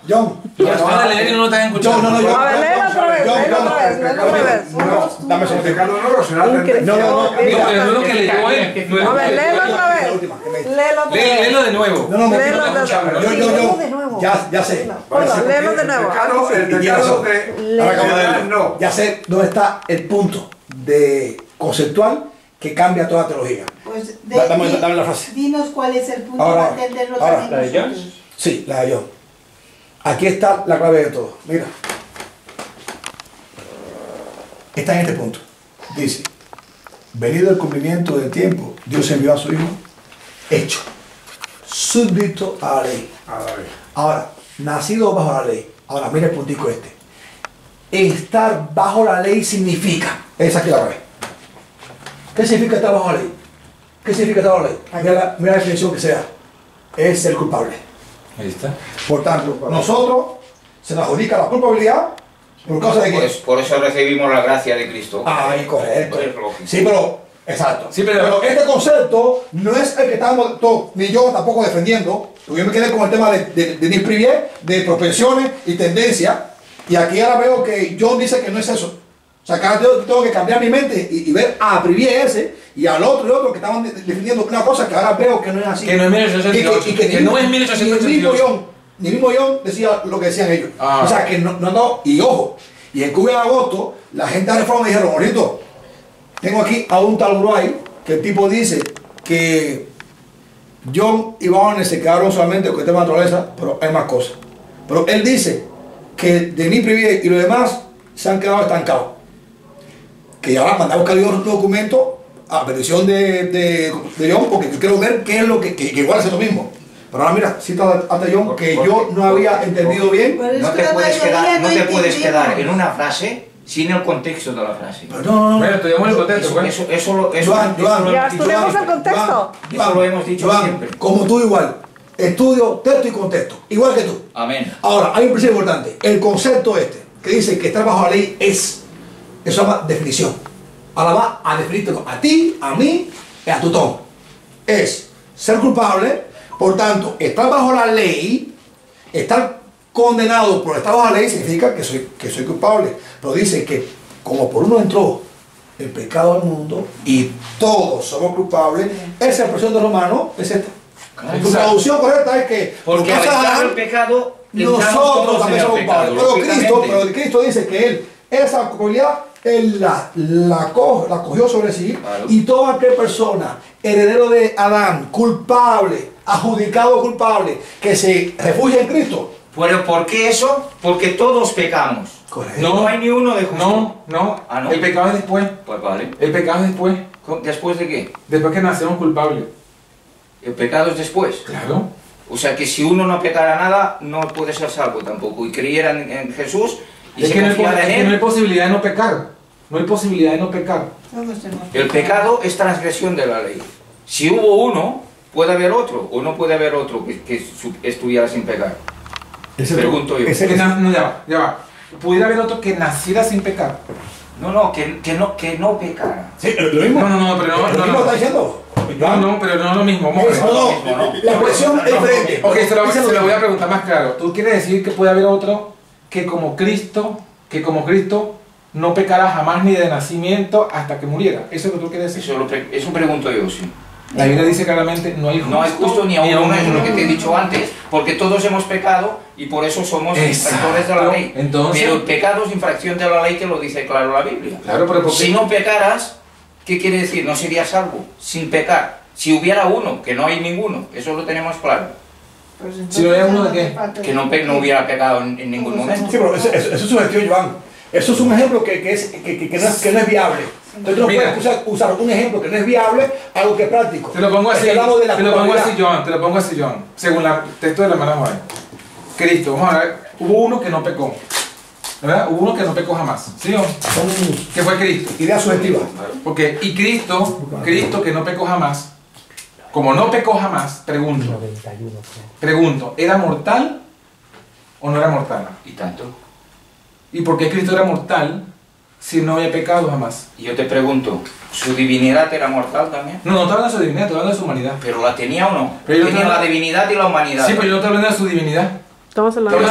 John. Van a leer y no lo están escuchando. A ver, léelo otra vez. Dame ese pecado, no será. No es lo que leyó él. A ver, léelo otra vez. Léelo de nuevo. Ya sé. Léelo de nuevo. El pecado de... No. Ya sé dónde está el punto de conceptual que cambia toda la teología. Pues dame la frase. Dinos cuál es el punto para entenderlo también ¿La de Jones? Sí, la de John. Aquí está la clave de todo. Mira. Está en este punto. Dice, venido el cumplimiento del tiempo, Dios envió a su Hijo, hecho, súbdito a la ley. Ahora, nacido bajo la ley. Ahora, mira el puntico este. Estar bajo la ley significa, esa aquí la clave. ¿Qué significa estar bajo la ley? ¿Qué significa estar bajo la ley? Mira la definición que sea. Es ser culpable. Ahí está. Por tanto, nosotros se nos adjudica la culpabilidad por causa de que... Por eso recibimos la gracia de Cristo. Ahí, correcto. Pues Sí, pero... Exacto. Sí, pero este concepto no es el que estamos todos, ni yo tampoco defendiendo, porque yo me quedé con el tema de Denis Privier, de propensiones y tendencias, y aquí ahora veo que John dice que no es eso. O sea, que ahora tengo que cambiar mi mente y ver a Privier ese y al otro y otro que estaban defendiendo una cosa que ahora veo que no es así. Que no es 1888. Que no es 1888. Ni mismo John decía lo que decían ellos. O sea, que no, y ojo, y en Cuba en agosto, la gente de Reforma dijeron, bonito, tengo aquí a un tal Uruguay que el tipo dice que John y Barnes se quedaron solamente con el tema de naturaleza, pero hay más cosas. Pero él dice que Denis Privier y los demás se han quedado estancados. Que ahora mandamos a buscar un documento a petición de John, porque yo quiero ver qué es lo que igual es lo mismo. Pero ahora mira, cita hasta John que yo no había entendido bien. No te puedes quedar en una frase sin el contexto de la frase. Pero no. Bueno, estudiamos el contexto. Ya estudiamos el contexto. Eso lo hemos dicho siempre. Como tú igual. Estudio texto y contexto. Igual que tú. Amén. Ahora, hay un principio importante. El concepto este, que dice que estar bajo la ley es... Eso se llama definición. Ahora va a definirte a ti, a mí y a tu tono. Es ser culpable, por tanto, estar bajo la ley, estar condenado por estar bajo la ley significa que soy culpable. Pero dice que como por uno entró el pecado al mundo y todos somos culpables, esa expresión de Romano es esta. Tu traducción correcta es que porque al entrar el pecado nosotros también somos culpables. Pero Cristo dice que Él, esa culpabilidad, Él la cogió sobre sí, claro. Y toda aquella persona, heredero de Adán, culpable, adjudicado culpable, que se refugia en Cristo. ¿Pero por qué eso? Porque todos pecamos. Correcto. No hay ni uno de justo. No. Ah, ¿no? El pecado es después. Pues vale. El pecado es después. ¿Después de qué? Después que nacemos culpables. ¿El pecado es después? Claro. O sea que si uno no pecara nada, no puede ser salvo tampoco. Y creyera en Jesús y es se que confiara en Él. No hay posibilidad de no pecar. No hay posibilidad de no pecar. El pecado es transgresión de la ley. Si hubo uno, puede haber otro. O no puede haber otro que estuviera sin pecar. Pregunto yo. Ya va. ¿Pudiera haber otro que naciera sin pecar? No, que no pecara. Sí, lo mismo. No, pero no. ¿Lo mismo está diciendo? No, pero no es lo mismo. No. La expresión es diferente. Ok, se lo voy a preguntar más claro. ¿Tú quieres decir que puede haber otro que como Cristo no pecara jamás ni de nacimiento hasta que muriera? ¿Eso es lo que tú quieres decir? Eso pregunto yo, sí. La Biblia dice claramente, no hay justo ni a uno, es lo que te he dicho antes, porque todos hemos pecado y por eso somos infractores de la ley. Entonces, pero el pecado es infracción de la ley, que lo dice claro la Biblia. Claro, pero si no pecaras, ¿qué quiere decir? No serías salvo, sin pecar. Si hubiera uno, que no hay ninguno, eso lo tenemos claro. Pues si no hubiera uno, ¿de qué? Que no hubiera pecado en ningún momento. Sí, pero eso es sugestión, Joan. Eso es un ejemplo que no es viable. Entonces no puedes usar un ejemplo que no es viable, algo que es práctico. Te lo pongo así, Joan, según el texto de la hermana Juan. Cristo, vamos a ver, hubo uno que no pecó, ¿verdad? Hubo uno que no pecó jamás, ¿sí o no? Que fue Cristo. Idea subjetiva. Ok, y Cristo que no pecó jamás, como no pecó jamás, pregunto, ¿era mortal o no era mortal? ¿Y tanto? ¿Y por qué Cristo era mortal si no había pecado jamás? Y yo te pregunto, ¿su divinidad era mortal también? No estoy hablando de su divinidad, estoy hablando de su humanidad. ¿Pero la tenía o no? Tenía la divinidad y la humanidad. Sí, pero yo no estoy hablando de su divinidad. Estamos hablando de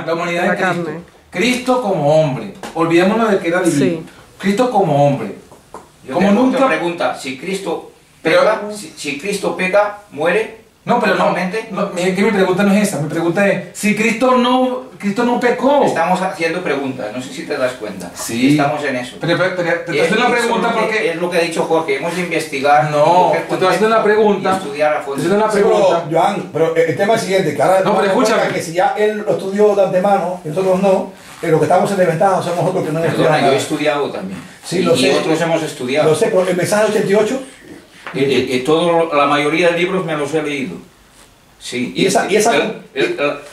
la humanidad de Cristo. Cristo como hombre. Olvidémonos de que era divino. Sí. Cristo como hombre. Yo te pregunta, si Cristo peca, si Cristo peca, muere. No, pero que mi pregunta no es esa. Mi pregunta es, si Cristo no pecó. Estamos haciendo preguntas, no sé si te das cuenta. Sí. Estamos en eso. Pero te estoy una pregunta porque... Es lo que ha dicho Jorge, hemos de investigar. No, te estoy haciendo una pregunta. Y estudiar a fondo. Te estoy haciendo una pregunta. Pero, Joan, pero el tema es el siguiente, que ahora... No, pero escúchame. Que si ya él lo estudió de antemano y nosotros no, lo que estamos en desventaja somos nosotros que no hemos estudiado. Yo he estudiado también. Sí, lo sé. Y otros hemos estudiado. Lo sé, pero el mensaje 88... La mayoría de libros me los he leído. Sí, y esa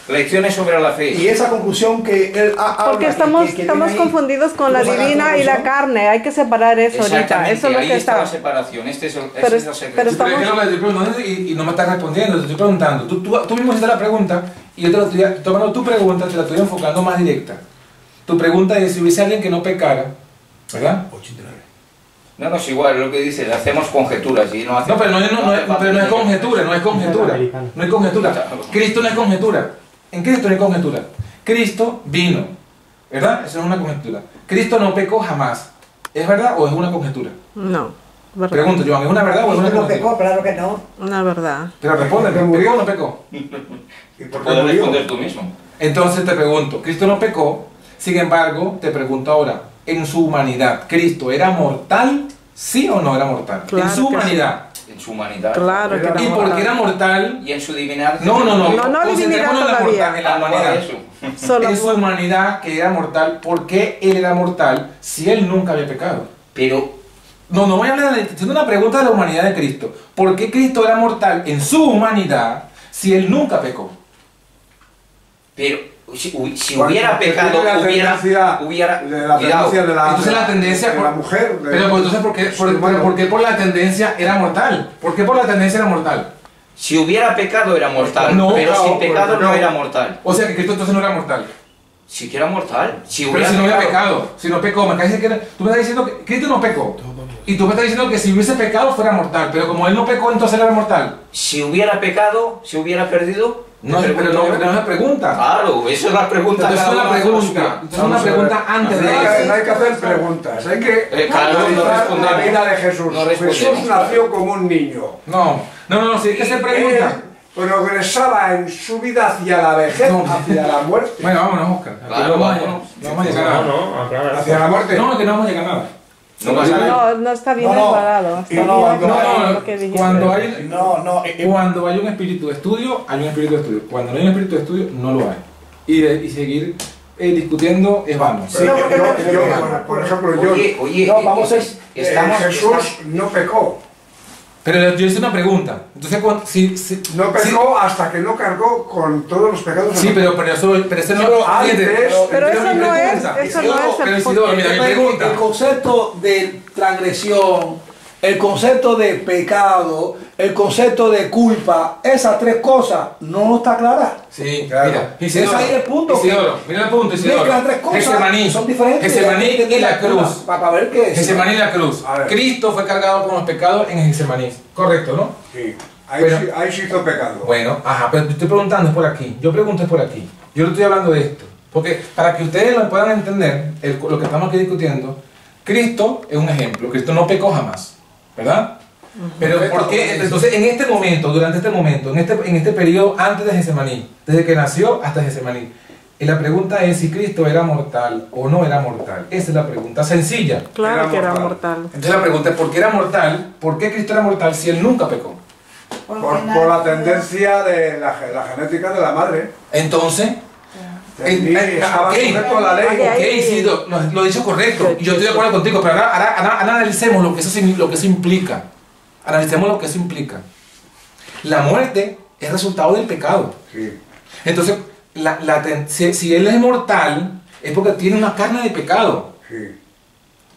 lecciones sobre la fe. Y esa conclusión que él porque estamos confundidos con la divina y la carne, hay que separar eso ahorita. Eso es lo ahí que está la separación, este es el secreto. Pero estamos... y no me estás respondiendo, te estoy preguntando. Tú mismo hiciste la pregunta y yo te la estoy tomando tu pregunta, te la estoy enfocando más directa. Tu pregunta es si hubiese alguien que no pecara, ¿verdad? 89. No, es igual, lo que dice, hacemos conjeturas y no hacemos... No, pero no es conjetura, no es conjetura. Cristo no es conjetura. En Cristo no hay conjetura. Cristo vino, ¿verdad? Eso no es una conjetura. Cristo no pecó jamás. ¿Es verdad o es una conjetura? No. ¿Verdad? Pregunto, Joan, ¿es una verdad o es una conjetura? No pecó, claro que no. Una verdad. Pero responde, ¿pecó o no pecó? Puedes responder tú mismo. Entonces te pregunto, Cristo no pecó, sin embargo, te pregunto ahora, en su humanidad, ¿Cristo era mortal? ¿Sí o no era mortal? Claro en su humanidad. En su humanidad. Claro que era ¿Y por qué era mortal? Y en su divinidad. No divinidad todavía. En la humanidad. En su humanidad, que era mortal, ¿por qué él era mortal si él nunca había pecado? Pero... No voy a hablar de haciendo una pregunta de la humanidad de Cristo. ¿Por qué Cristo era mortal en su humanidad si él nunca pecó? Pero... Si hubiera pecado, hubiera entonces la tendencia de la mujer. Pero entonces ¿por qué por la tendencia era mortal? ¿Por qué por la tendencia era mortal? Si hubiera pecado era mortal, pero sin pecado no era mortal. O sea que Cristo entonces no era mortal. Sí que era mortal. Pero si no había pecado, si no pecó, tú me estás diciendo que Cristo no pecó. Y tú me estás diciendo que si hubiese pecado fuera mortal, pero como él no pecó, entonces era mortal. Si hubiera pecado, si hubiera perdido. No, pero no es la pregunta. Claro, eso es la pregunta. Entonces es una pregunta antes de eso. No hay que hacer preguntas, hay que analizar la vida de Jesús. Jesús nació como un niño. No, sí hay que hacer preguntas. progresaba en su vida hacia la vejez, hacia la muerte. Bueno, vámonos, Oscar. Claro, no vamos a llegar a nada. Hacia la muerte. No, que no vamos a llegar a nada. No está bien aclarado. Cuando hay un espíritu de estudio, hay un espíritu de estudio. Cuando no hay un espíritu de estudio, no lo hay. Y seguir discutiendo es vano. Sí, por ejemplo, Jesús no pecó. Pero yo hice una pregunta. Entonces, no pecó hasta que no cargó con todos los pecados. Sí, pero eso no es el concepto de transgresión, el concepto de pecado, el concepto de culpa, esas tres cosas no está clara. Sí, claro. Mira, Isidoro, es ahí el punto. Isidoro, mira el punto, Isidoro. Las tres cosas Getsemaní, son diferentes. Getsemaní y la cruz. Para ver qué es. Getsemaní y la cruz. Cristo fue cargado con los pecados en Getsemaní. Correcto, ¿no? Sí. Ahí sí hizo pecado. Bueno, pero te estoy preguntando es por aquí. Yo pregunto es por aquí. Yo no estoy hablando de esto. Porque para que ustedes lo puedan entender, lo que estamos aquí discutiendo, Cristo es un ejemplo. Cristo no pecó jamás. ¿Verdad? Pero ¿por qué? Entonces, en este momento, durante este momento, en este periodo antes de Getsemaní, desde que nació hasta Getsemaní, y la pregunta es si Cristo era mortal o no era mortal. Esa es la pregunta sencilla. Claro que era mortal. Entonces la pregunta es ¿por qué era mortal? ¿Por qué Cristo era mortal si él nunca pecó? Por la tendencia de la genética de la madre. Entonces, Isidoro, lo he dicho correcto, y yo estoy de acuerdo contigo, pero ahora analicemos lo que eso implica. Analicemos lo que eso implica. La muerte es resultado del pecado. Sí. Entonces, si él es mortal, es porque tiene una carne de pecado. Sí.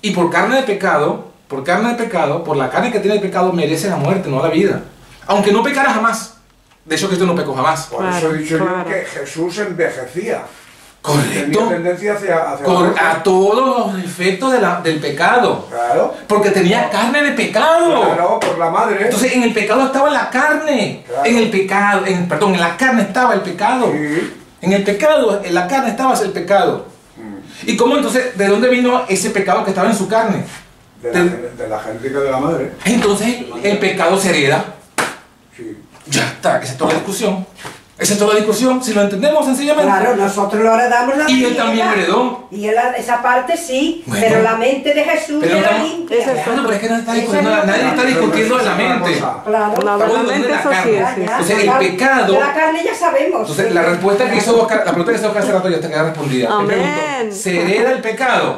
Y por carne de pecado, por la carne que tiene el pecado, merece la muerte, no la vida. Aunque no pecara jamás. De hecho, Cristo no pecó jamás. Por eso he dicho yo que Jesús envejecía. Correcto. Tenía tendencia hacia a todos los efectos del pecado. Claro. Porque tenía carne de pecado. Claro, por la madre. Entonces, en el pecado estaba la carne. Claro. En la carne estaba el pecado. Sí. En el pecado, en la carne estaba el pecado. ¿Y cómo entonces, de dónde vino ese pecado que estaba en su carne? De la genética de la madre. Entonces, el pecado se hereda. Sí. Ya está, esa es toda la discusión. Esa es toda la discusión, si lo entendemos sencillamente. Claro, nosotros lo heredamos la y él también heredó. Y él, esa parte sí, bueno, pero la mente de Jesús era limpia. Pero es que nadie está discutiendo en la mente. Claro, la mente eso sí es. Entonces el pecado... De la carne ya sabemos. Entonces la respuesta que hizo Oscar, la pregunta que hizo Oscar hace rato ya está queda respondida. Amén. ¿Se hereda el pecado?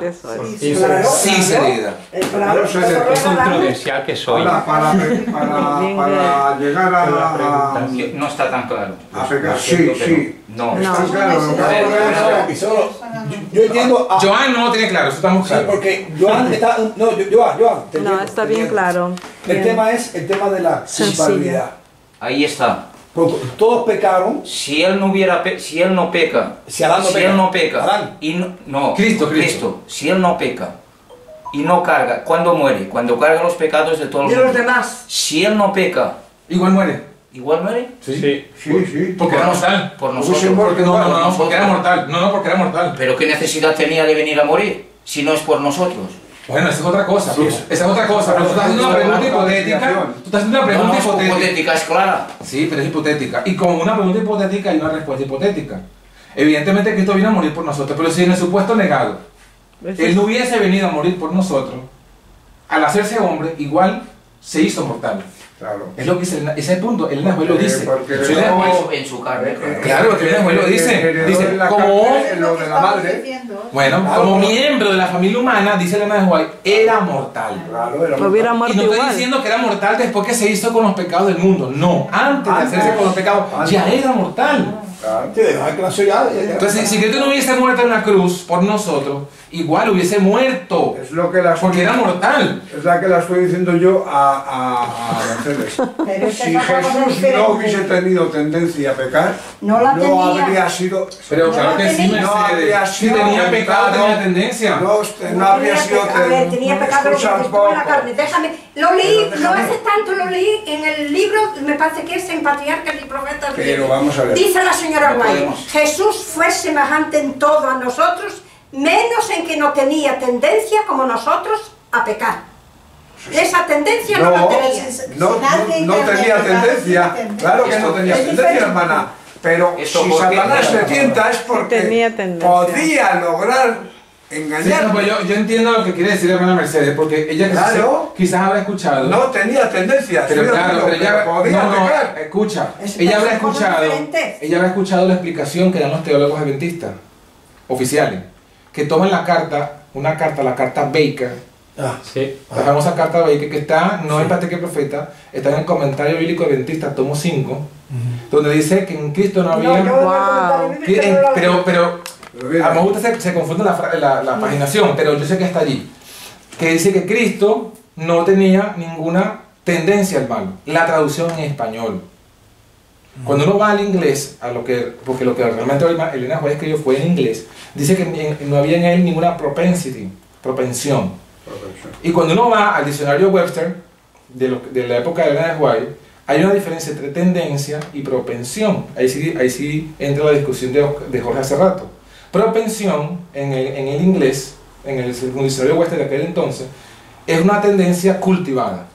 Sí, sí se hereda. Claro, es controversial que soy. Para llegar a... No está tan claro. Sí. No. Está claro. Yo entiendo. Joan no lo tiene claro, eso estamos claros. Sí, porque Joan está. No, Joan. No, está bien claro. El tema es el tema de la culpabilidad. Ahí está. Porque todos pecaron. Si él no peca. Si Adán no peca. Adán. Y no, Cristo. Si él no peca y no carga, ¿cuándo muere? Cuando carga los pecados de todos los demás. Si él no peca, igual muere. ¿Igual muere? Sí. Porque era mortal. Por nosotros. Porque porque era mortal. Porque era mortal. Pero ¿qué necesidad tenía de venir a morir? Si no es por nosotros. Bueno, esa es otra cosa. Esa es otra cosa. Pero tú estás haciendo una pregunta hipotética. Tú estás haciendo una pregunta hipotética, es clara. Sí, pero es hipotética. Y con una pregunta hipotética hay una respuesta hipotética. Evidentemente Cristo vino a morir por nosotros, pero si en el supuesto negado Él no hubiese venido a morir por nosotros, al hacerse hombre, igual se hizo mortal. Claro. Es lo que dice, ese es el punto, el Nahuel lo dice. En su carne. Claro, que el Nahuel lo dice. Dice, como lo de la madre. Bueno, como miembro de la familia humana, dice el Nahuel, era mortal. Claro, era mortal. Y no estoy diciendo que era mortal después que se hizo con los pecados del mundo. No, antes de hacerse con los pecados, ya era mortal. Entonces, si Cristo no hubiese muerto en la cruz por nosotros, igual hubiese muerto. Es lo que porque era mortal. Es la que la estoy diciendo yo a Mercedes. Si Jesús no hubiese tenido tendencia a pecar, no habría sido. Pero claro que sí, no habría sido. Si tenía pecado, tenía tendencia. No habría sido. Tenía pecado lo que estuvo en la carne. Déjame. Lo leí, no hace tanto, lo leí en el libro, me parece que es en Patriarcas y Profetas. Pero vamos a ver. Dice la señora Guay, Jesús fue semejante en todo a nosotros, menos en que no tenía tendencia como nosotros a pecar. Esa tendencia no la tenía. No tenía tendencia. Claro que no tenía tendencia, hermana. Pero si Satanás se tienta es porque podía lograr engañar. Sí, pues yo entiendo lo que quiere decir la hermana Mercedes, porque ella quizás habrá escuchado. No tenía tendencia, pero claro, pero ella podía escucha. Ella habrá escuchado la explicación que dan los teólogos adventistas oficiales, que toman la carta, la carta Baker. La famosa carta Baker, que está, no en Patriarca y Profeta, está en el comentario bíblico adventista, tomo 5, donde dice que en Cristo no había... Pero a lo mejor se confunde la paginación, pero yo sé que está allí. Que dice que Cristo no tenía ninguna tendencia al mal. La traducción en español. Cuando uno va al inglés, porque lo que realmente Elena White escribió fue en inglés, dice que no había en él ninguna propensión. Y cuando uno va al diccionario Webster, de la época de Elena White, hay una diferencia entre tendencia y propensión. Ahí sí entra la discusión de Jorge hace rato. Propensión, en el inglés, en el diccionario Webster de aquel entonces, es una tendencia cultivada.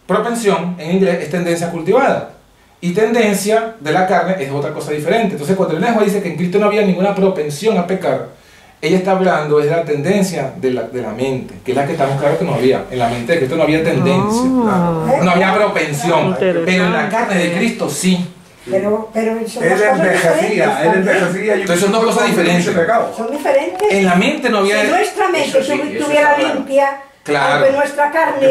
Propensión, en inglés, es tendencia cultivada. Y tendencia de la carne es otra cosa diferente. Entonces, cuando Elena White dice que en Cristo no había ninguna propensión a pecar, ella está hablando de la tendencia de la mente, que es la que estamos claros que no había. En la mente de Cristo no había tendencia, no había propensión, pero en la carne de Cristo sí. Pero él envejecía. Entonces son dos cosas diferentes. Son diferentes. En la mente no había... Si nuestra mente estuviera limpia, claro, aunque nuestra carne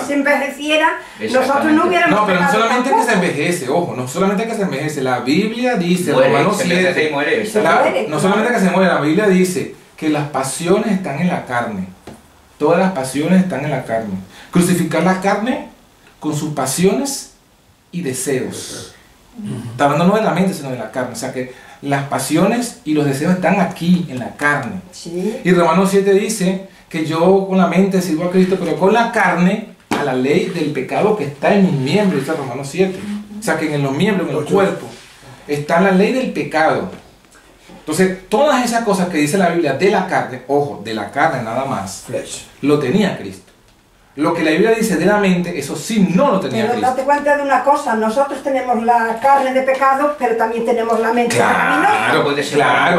se envejeciera, nosotros no hubiéramos... No, pero no solamente que se envejece, ojo, no solamente que se envejece, la Biblia dice, Romanos 7, no solamente que se muere, la Biblia dice que las pasiones están en la carne, todas las pasiones están en la carne. Crucificar la carne con sus pasiones y deseos. Está hablando no de la mente, sino de la carne, o sea que las pasiones y los deseos están aquí, en la carne. Y Romanos 7 dice que yo con la mente sirvo a Cristo, pero con la carne a la ley del pecado que está en mis miembros, dice Romanos 7. O sea que en los miembros, en el cuerpo, está la ley del pecado. Entonces, todas esas cosas que dice la Biblia de la carne, ojo, de la carne nada más, lo tenía Cristo. Lo que la Biblia dice de la mente, eso sí no lo tenía Cristo. Pero date cuenta de una cosa, nosotros tenemos la carne de pecado, pero también tenemos la mente pecaminosa. Claro, puede separar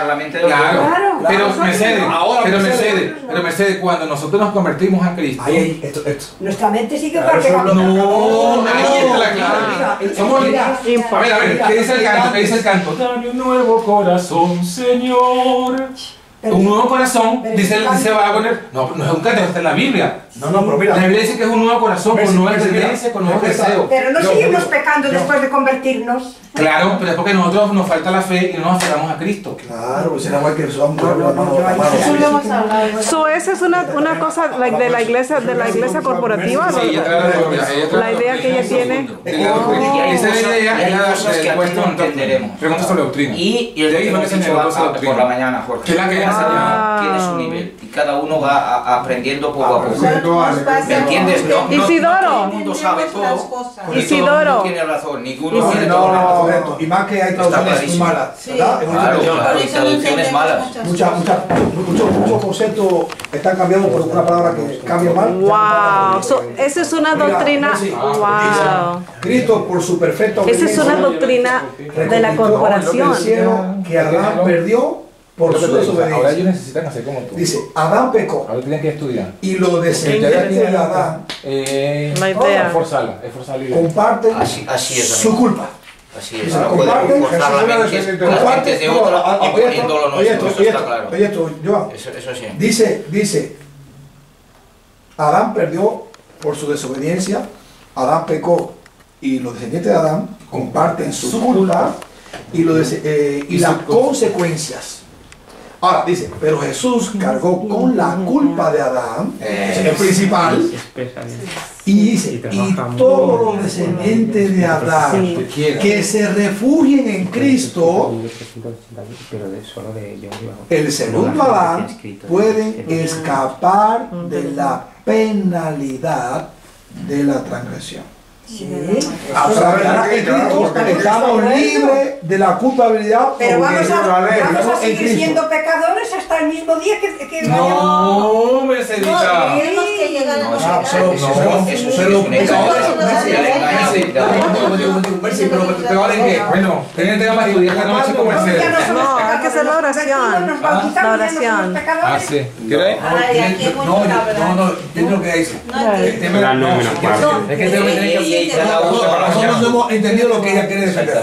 la mente de claro. Pero Mercedes, cuando nosotros nos convertimos a Cristo, nuestra mente sigue pecando. No, ahí está la clave. A ver, ¿qué dice el canto? ¿Qué dice el canto? Dame un nuevo corazón, Señor. Un nuevo corazón, dice va a poner, no es un canto, está en la Biblia. Pero mira, la Biblia dice que es un nuevo corazón, con nuevas tendencias, con nuevos deseos. Pero no seguimos pecando después de convertirnos. Claro, pero es porque nosotros nos falta la fe y no nos aferramos a Cristo. Claro, pues era igual que eso vamos So, esa es una cosa de la iglesia corporativa, la idea que ella tiene. Esa es la idea del puesto entenderemos. Preguntas sobre doctrina. Y el de hemos dicho por la mañana, Jorge. Que es la que tiene su nivel. Y cada uno va aprendiendo poco a poco. ¿Me entiendes? No todo el mundo sabe todo. Isidoro. Tiene razón, ninguno tiene toda la razón. Y más que hay traducciones muy malas, ¿verdad? Hay traducciones malas. Muchos conceptos están cambiados por una palabra que cambia mal. Wow, esa es una doctrina. Wow. Cristo por su perfecta obediencia. Esa es una doctrina de la corporación. Que Adán perdió por su desobediencia. Ahora ellos necesitan hacer como tú. Dice, Adán pecó. Ahora tienen que estudiar. Y los descendientes de Adán la idea. Esforzarla. Comparten su culpa. Así es, no podemos forzar la mente de otro y poniéndolo nosotros, eso está claro. Oye esto, Joan. Eso sí. Dice, Adán perdió por su desobediencia, Adán pecó y los descendientes de Adán comparten su culpa y las consecuencias. Ahora dice, pero Jesús cargó con la culpa de Adán, el principal, y dice, y todos los descendientes de Adán que se refugien en Cristo, el segundo Adán, pueden escapar de la penalidad de la transgresión. Estamos libres de la culpabilidad. Pero vamos a seguir siendo pecadores hasta el mismo día que no, Mercedita. Tenemos que llegar a bueno, tienen que más estudiar la noche con Mercedes. No, hay que hacer la oración. La oración. Ah, sí. ¿Quieres? No, yo creo que dice. Es que nosotros no hemos entendido lo que ella quiere defender.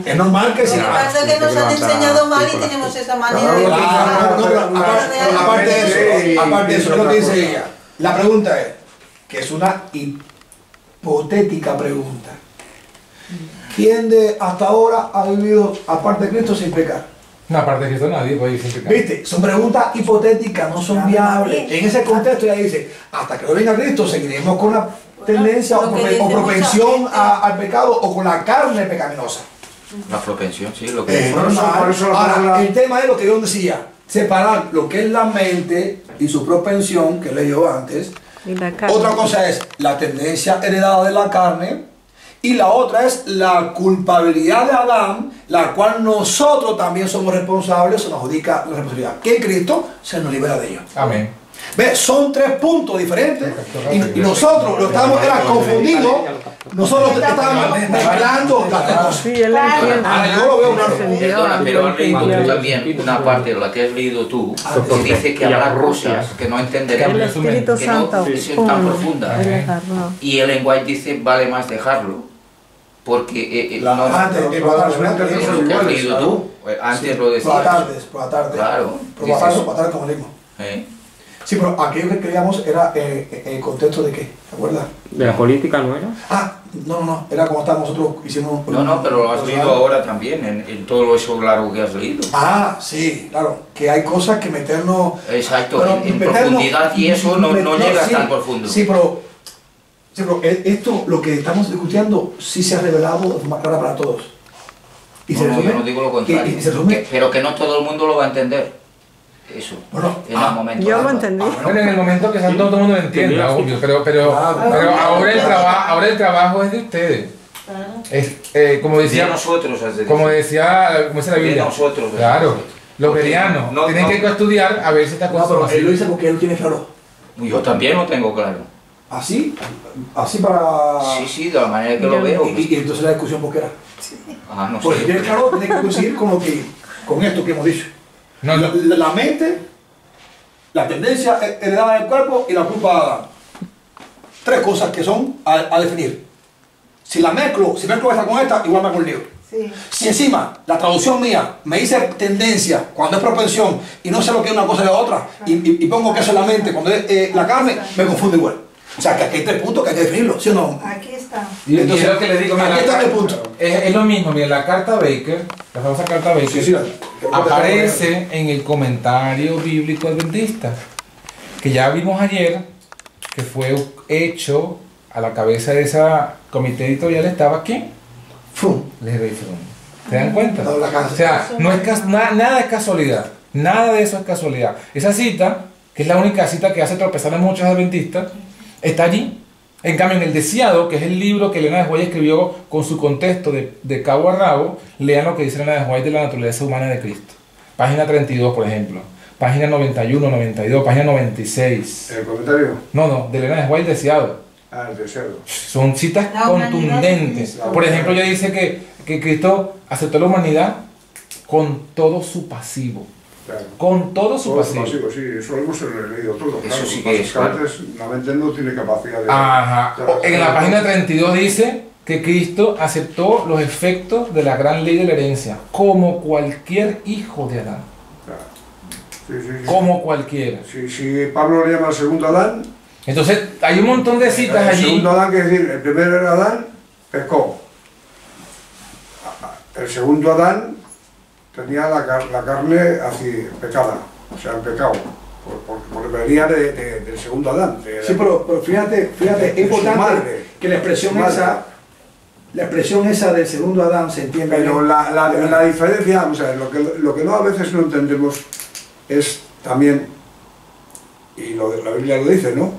Es normal que sea. Lo que pasa es que nos han enseñado mal y tenemos esa manera de aparte de eso, lo que dice ella. La pregunta es, que es una hipotética pregunta. ¿Quién de hasta ahora ha vivido aparte de Cristo sin pecar? No, aparte de Cristo nadie puede vivir sin pecar. ¿Viste? Son preguntas hipotéticas, no son viables. En ese contexto ella dice, hasta que no venga Cristo seguiremos con la tendencia o propensión al pecado o con la carne pecaminosa. La propensión, sí, lo que es. Ahora, el tema es lo que yo decía, separar lo que es la mente y su propensión, que leí yo antes. Otra cosa es la tendencia heredada de la carne y la otra es la culpabilidad de Adán, la cual nosotros también somos responsables, se nos adjudica la responsabilidad. Que en Cristo se nos libera de ello. Amén. ¿Ves? Son tres puntos diferentes y nosotros lo estamos confundidos, nosotros estamos mezclando las cosas. Ahora yo lo veo claro. Perdona, pero has leído tú también una parte de la que has leído tú, que dice que habrá cosas que no entenderemos, que no son tan profundas. Y Ellen White dice, vale más dejarlo. Porque antes lo que has leído tú, antes lo decías. Por la tarde. Claro. Por la tarde como leímos. Sí, pero aquello que creíamos era el contexto de qué, ¿te acuerdas? ¿De la política no era? No, era como estábamos nosotros, hicimos... No, pero lo has leído ahora también, en todo eso largo que has leído. Sí, claro, que hay cosas que meternos... Exacto, en profundidad y eso no llega tan profundo. Sí, pero esto, lo que estamos discutiendo, sí se ha revelado de forma clara para todos. Y yo no digo lo contrario, pero que no todo el mundo lo va a entender. Eso, en el momento. Yo lo entendí. Bueno, en el momento que todo el mundo lo entienda, obvio, pero ahora el trabajo es de ustedes. Como decía nosotros, como decía la Biblia, nosotros, claro, los verianos tienen que estudiar a ver si está pero él lo dice porque él lo tiene claro. Yo también lo tengo claro. ¿Así para...? Sí, de la manera que lo veo. ¿Y entonces la discusión por qué era? No sé. Pues si tiene claro, tiene que coincidir con esto que hemos dicho. La mente, la tendencia heredada del cuerpo y la culpa de Adán. Tres cosas que son a definir. Si mezclo esta con esta, igual me hago un lío. Sí. Si encima la traducción mía me dice tendencia cuando es propensión y no sé lo que es una cosa de la otra y pongo que eso es la mente cuando es la carne, me confundo igual. O sea, que aquí hay tres puntos que hay que definirlo, ¿sí o no? Aquí está. Y entonces, es lo que les digo, aquí está el punto. Es lo mismo, mira, la carta Baker, la famosa carta Baker, aparece en el comentario bíblico adventista, que ya vimos ayer, que fue hecho a la cabeza de esa comité editorial, estaba ¿quién? Larry Frum. ¿Se dan cuenta? O sea, nada es casualidad, nada de eso es casualidad. Esa cita, que es la única cita que hace tropezar a muchos adventistas, está allí. En cambio, en El Deseado, que es el libro que Elena de White escribió con su contexto de cabo a rabo, lean lo que dice Elena de White de la naturaleza humana de Cristo. Página 32, por ejemplo. Página 91, 92, página 96. ¿El comentario? No, de Elena de White, Deseado. El Deseado. Son citas contundentes. Por ejemplo, ella dice que Cristo aceptó la humanidad con todo su pasivo. Claro. Con todo su pasivo. Sí, eso lo hemos leído todo. Eso sí que es. Claro. La mente no tiene capacidad de... Ajá. En la página 32 dice que Cristo aceptó los efectos de la gran ley de la herencia, como cualquier hijo de Adán. Claro. Sí. Como cualquiera. Si Pablo le llama al segundo Adán... Entonces, hay un montón de citas allí. El segundo Adán, quiere decir, el primer Adán pecó. El segundo Adán tenía la carne así, pecada, o sea, el pecado, porque venía del segundo Adán. Sí, pero fíjate, es importante que la expresión esa del segundo Adán se entienda. Pero la diferencia, o sea, lo que no a veces no entendemos es también, y la Biblia lo dice, ¿no?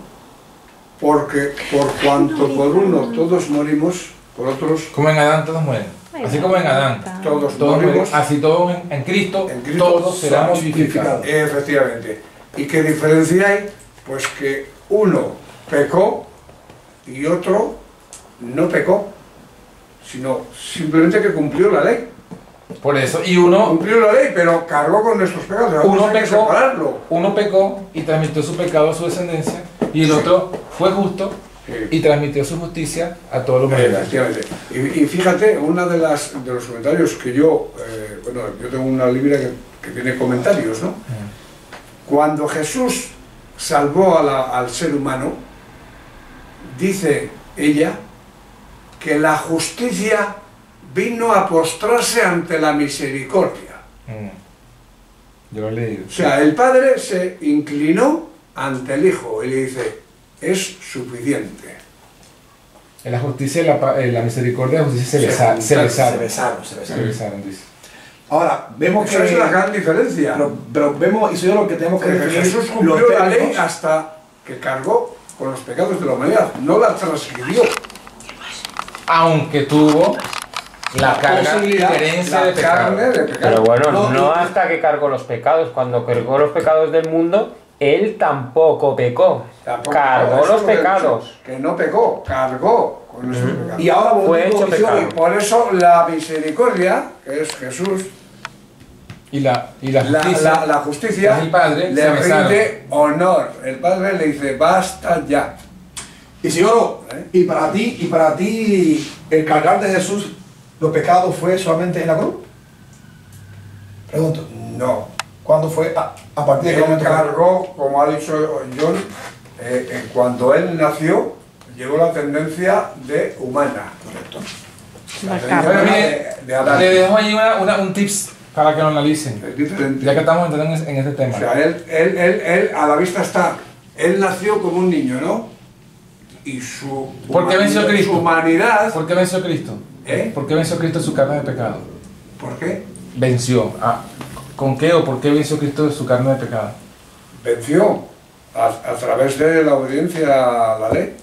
Porque por cuanto por uno todos morimos, por otros... Como en Adán todos mueren. Así como en Adán todos morimos. Así todos en Cristo todos serán vivificados. Efectivamente. ¿Y qué diferencia hay? Pues que uno pecó y otro no pecó, sino simplemente que cumplió la ley. Por eso, y uno... Cumplió la ley, pero cargó con nuestros pecados. Uno pecó y transmitió su pecado a su descendencia, y el otro fue justo y transmitió su justicia a todos los hombres. Y fíjate, uno de los comentarios que yo... bueno, yo tengo una libra que tiene comentarios, ¿no? Cuando Jesús salvó al ser humano, dice ella que la justicia vino a postrarse ante la misericordia. Yo lo he leído. O sea, el Padre se inclinó ante el Hijo y le dice, es suficiente. En la justicia y la misericordia, la justicia se besaron, dice. Ahora, vemos que... Esa es la gran diferencia. Pero vemos, y eso es lo que tenemos que definir. Jesús cumplió la ley hasta que cargó con los pecados de la humanidad. No la transgredió. Aunque tuvo la carga diferencia de pecado. Pero bueno, no hasta que cargó los pecados. Cuando cargó los pecados del mundo, él tampoco pecó. Cargó los pecados. Que no pecó, cargó con esos pecados. Y ahora fue hecho pecado. Y por eso la misericordia, que es Jesús, y la justicia el Padre le rinde honor. El Padre le dice, basta ya. Y señor, y para ti el cargar de Jesús los pecados fue solamente en la cruz. Pregunto. No. ¿Cuándo fue? A partir de qué momento cargó, como ha dicho John, cuando él nació, llegó la tendencia de humana. Correcto. Le dejo ahí un tips para que lo analicen, ya que estamos entrando en este tema. O sea, él a la vista está, él nació como un niño, ¿no? Y su humanidad... ¿Por qué venció Cristo? ¿Por qué venció Cristo su carne de pecado? ¿Por qué? Venció. ¿Con qué o por qué venció Cristo su carne de pecado? Venció a través de la obediencia a la ley.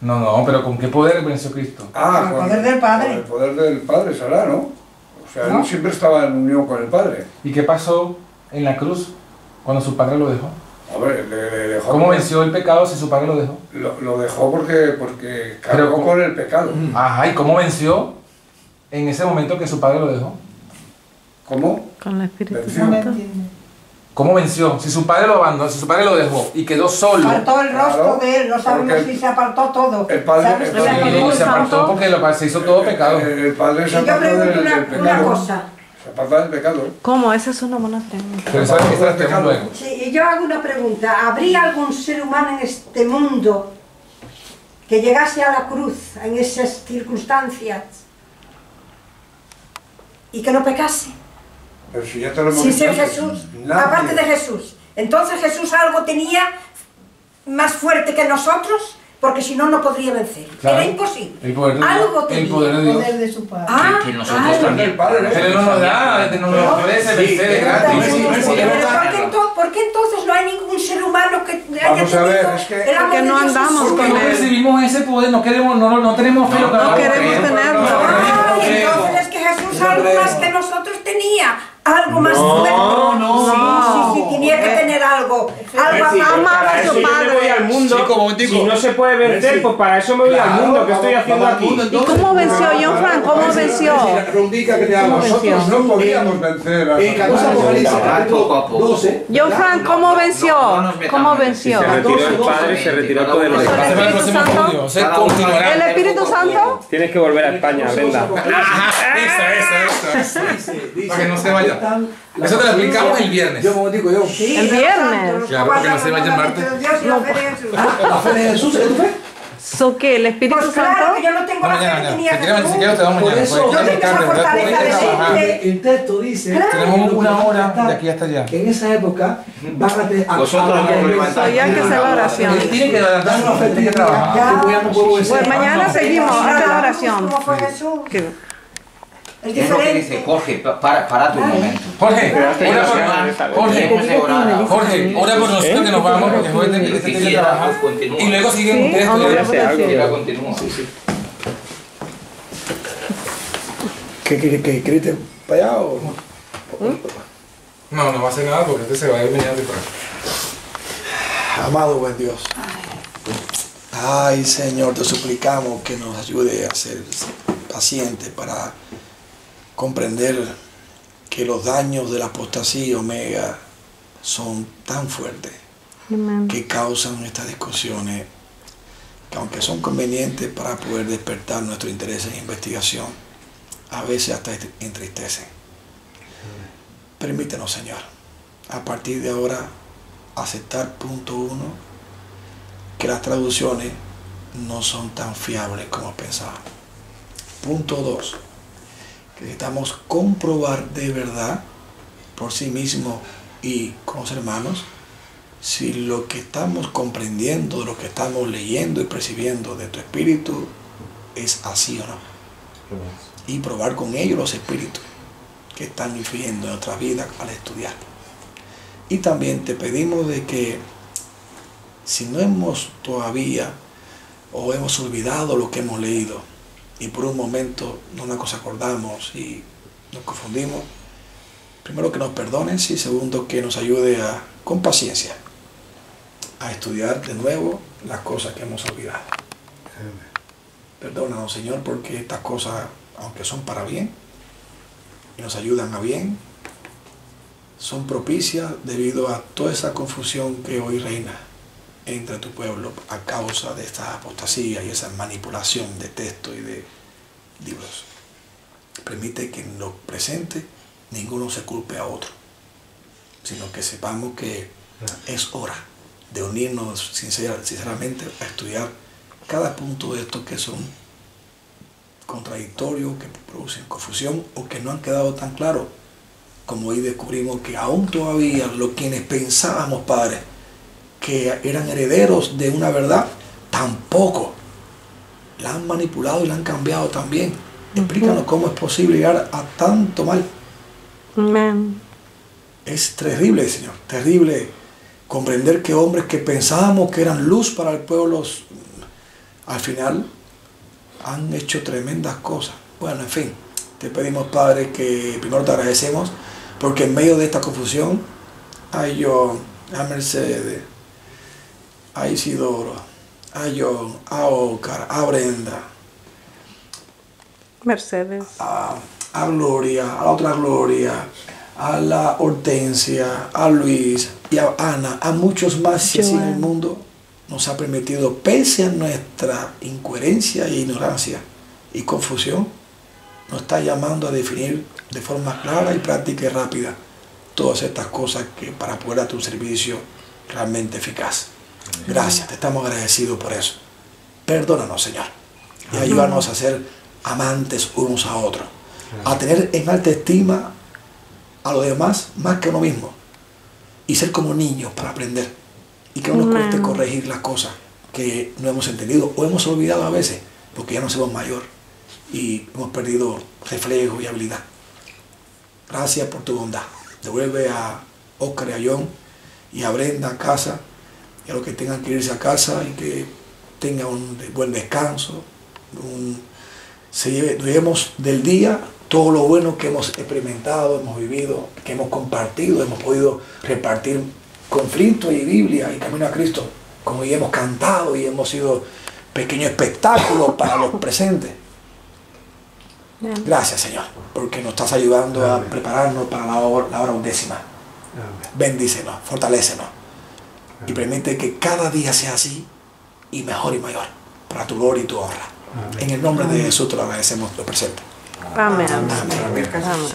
No, pero ¿con qué poder venció Cristo? Con el poder del Padre. Con el poder del Padre será, ¿no? O sea, él siempre estaba en unión con el Padre. ¿Y qué pasó en la cruz cuando su Padre lo dejó? A ver, le dejó... ¿Cómo venció el pecado si su Padre lo dejó? Lo dejó porque cargó con el pecado. Ajá, ¿y cómo venció en ese momento que su Padre lo dejó? ¿Cómo? Con el Espíritu Santo. ¿Cómo venció? Si su padre lo abandonó, si su padre lo dejó y quedó solo. Apartó el rostro de él, no sabemos si se apartó todo. El padre se apartó porque se hizo todo pecado. El padre se apartó del pecado. Una cosa. Se apartó del pecado. ¿Cómo? Esa es una buena pregunta. Pero ¿sabes qué es el pecado luego? Sí, y yo hago una pregunta. ¿Habría algún ser humano en este mundo que llegase a la cruz en esas circunstancias y que no pecase? Pero si ya te lo hemos sin ser Jesús, aparte de Jesús. Entonces Jesús algo tenía más fuerte que nosotros, porque si no, no podría vencer. Claro. Era imposible. Algo tenía. El poder de Dios. El poder de su Padre. Que nosotros también. Pero no nos da, no nos ofrece vencer de gratis. ¿Por qué entonces no hay ningún ser humano que haya Vamos a ver, es que porque no andamos con él. No recibimos ese poder, no tenemos fe. No queremos tenerlo. Entonces es que Jesús algo más que nosotros tenía. Algo más fuerte. Sí, tenía que tener algo. Algo amar a su Padre. Yo me voy al mundo. Si no se puede vencer, pues para eso me voy al mundo. ¿Qué estoy haciendo aquí? ¿Y cómo venció John Frank? ¿Cómo venció? Nosotros no podíamos vencer a John Frank, ¿cómo venció? ¿Cómo venció? Se retiró el Padre, se retiró todo el ¿El Espíritu Santo? Tienes que volver a España, Brenda. Eso. Para que no se vaya. Eso te lo explicamos el viernes. El viernes. Claro, porque no se vaya el martes. ¿La fe de Jesús es tu fe? ¿So qué? ¿El Espíritu Pues Santo? claro, que yo no tengo la fe que tenía Jesús. Si quieres te damos mañana. Yo tengo esa fortaleza de mente. El texto dice... Tenemos una hora de aquí hasta allá. Que en esa época van a... Vosotros no levantáis. Ya que hacer la oración. Tiene que levantarse una fe, tiene que trabajar. Pues mañana seguimos. Haz la oración. ¿Cómo fue Jesús? Es Es lo que diferente. dice Jorge, para tu momento. Jorge, ora por nosotros que nos vamos, porque Jorge tiene que trabajar. Y luego siguen ustedes. Continúa. ¿Qué querés para allá o no? No, no va a hacer nada porque este se va a ir mañana de fuera. Amado buen Dios. Ay, Señor, te suplicamos que nos ayude a ser pacientes para comprender que los daños de la apostasía omega son tan fuertes que causan estas discusiones que, aunque son convenientes para poder despertar nuestro interés en investigación, a veces hasta entristecen. Permítenos, Señor, a partir de ahora aceptar, punto 1, que las traducciones no son tan fiables como pensábamos. Punto 2, que necesitamos comprobar de verdad por sí mismos y con los hermanos si lo que estamos comprendiendo, lo que estamos leyendo y percibiendo de tu espíritu es así o no. Y probar con ellos los espíritus que están influyendo en nuestra vida al estudiar. Y también te pedimos de que si no hemos todavía o hemos olvidado lo que hemos leído y por un momento no nos acordamos y nos confundimos, primero que nos perdones y segundo que nos ayude con paciencia a estudiar de nuevo las cosas que hemos olvidado. Perdónanos, Señor, porque estas cosas, aunque son para bien y nos ayudan a bien, son propicias debido a toda esa confusión que hoy reina entre tu pueblo a causa de esta apostasía y esa manipulación de textos y de libros. Permite que en lo presente ninguno se culpe a otro, sino que sepamos que es hora de unirnos sinceramente a estudiar cada punto de estos que son contradictorios, que producen confusión o que no han quedado tan claros, como hoy descubrimos que aún todavía los quienes pensábamos, Padre, que eran herederos de una verdad, tampoco la han manipulado y la han cambiado también. Explícanos cómo es posible llegar a tanto mal. Amén. Es terrible, Señor, terrible comprender que hombres que pensábamos que eran luz para el pueblo, al final han hecho tremendas cosas. Bueno, en fin, te pedimos, Padre, que primero te agradecemos porque en medio de esta confusión hay John, a Mercedes, a Isidoro, a John, a Óscar, a Brenda, Mercedes, a Gloria, a la otra Gloria, a la Hortensia, a Luis y a Ana, a muchos más y así en el mundo nos ha permitido, pese a nuestra incoherencia e ignorancia y confusión, nos está llamando a definir de forma clara y práctica y rápida todas estas cosas que para poder darte un servicio realmente eficaz. Gracias, te estamos agradecidos por eso. Perdónanos, Señor, y ayúdanos a ser amantes unos a otros, a tener en alta estima a los demás más que a uno mismo y ser como niños para aprender y que no nos cueste corregir las cosas que no hemos entendido o hemos olvidado a veces porque ya no somos mayor y hemos perdido reflejo y habilidad. Gracias por tu bondad. Devuelve a Óscar y a John y a Brenda a casa y a los que tengan que irse a casa y que tengan un buen descanso, llevemos del día todo lo bueno que hemos experimentado, hemos vivido, que hemos compartido, hemos podido repartir conflicto y Biblia y camino a Cristo, como ya hemos cantado y hemos sido pequeños espectáculos para los presentes. Gracias, Señor, porque nos estás ayudando a prepararnos para la hora 11ª. Bendícenos, fortalécenos y permite que cada día sea así y mejor y mayor para tu gloria y tu honra. En el nombre de Jesús te lo agradecemos, lo presento. Amén. Amén.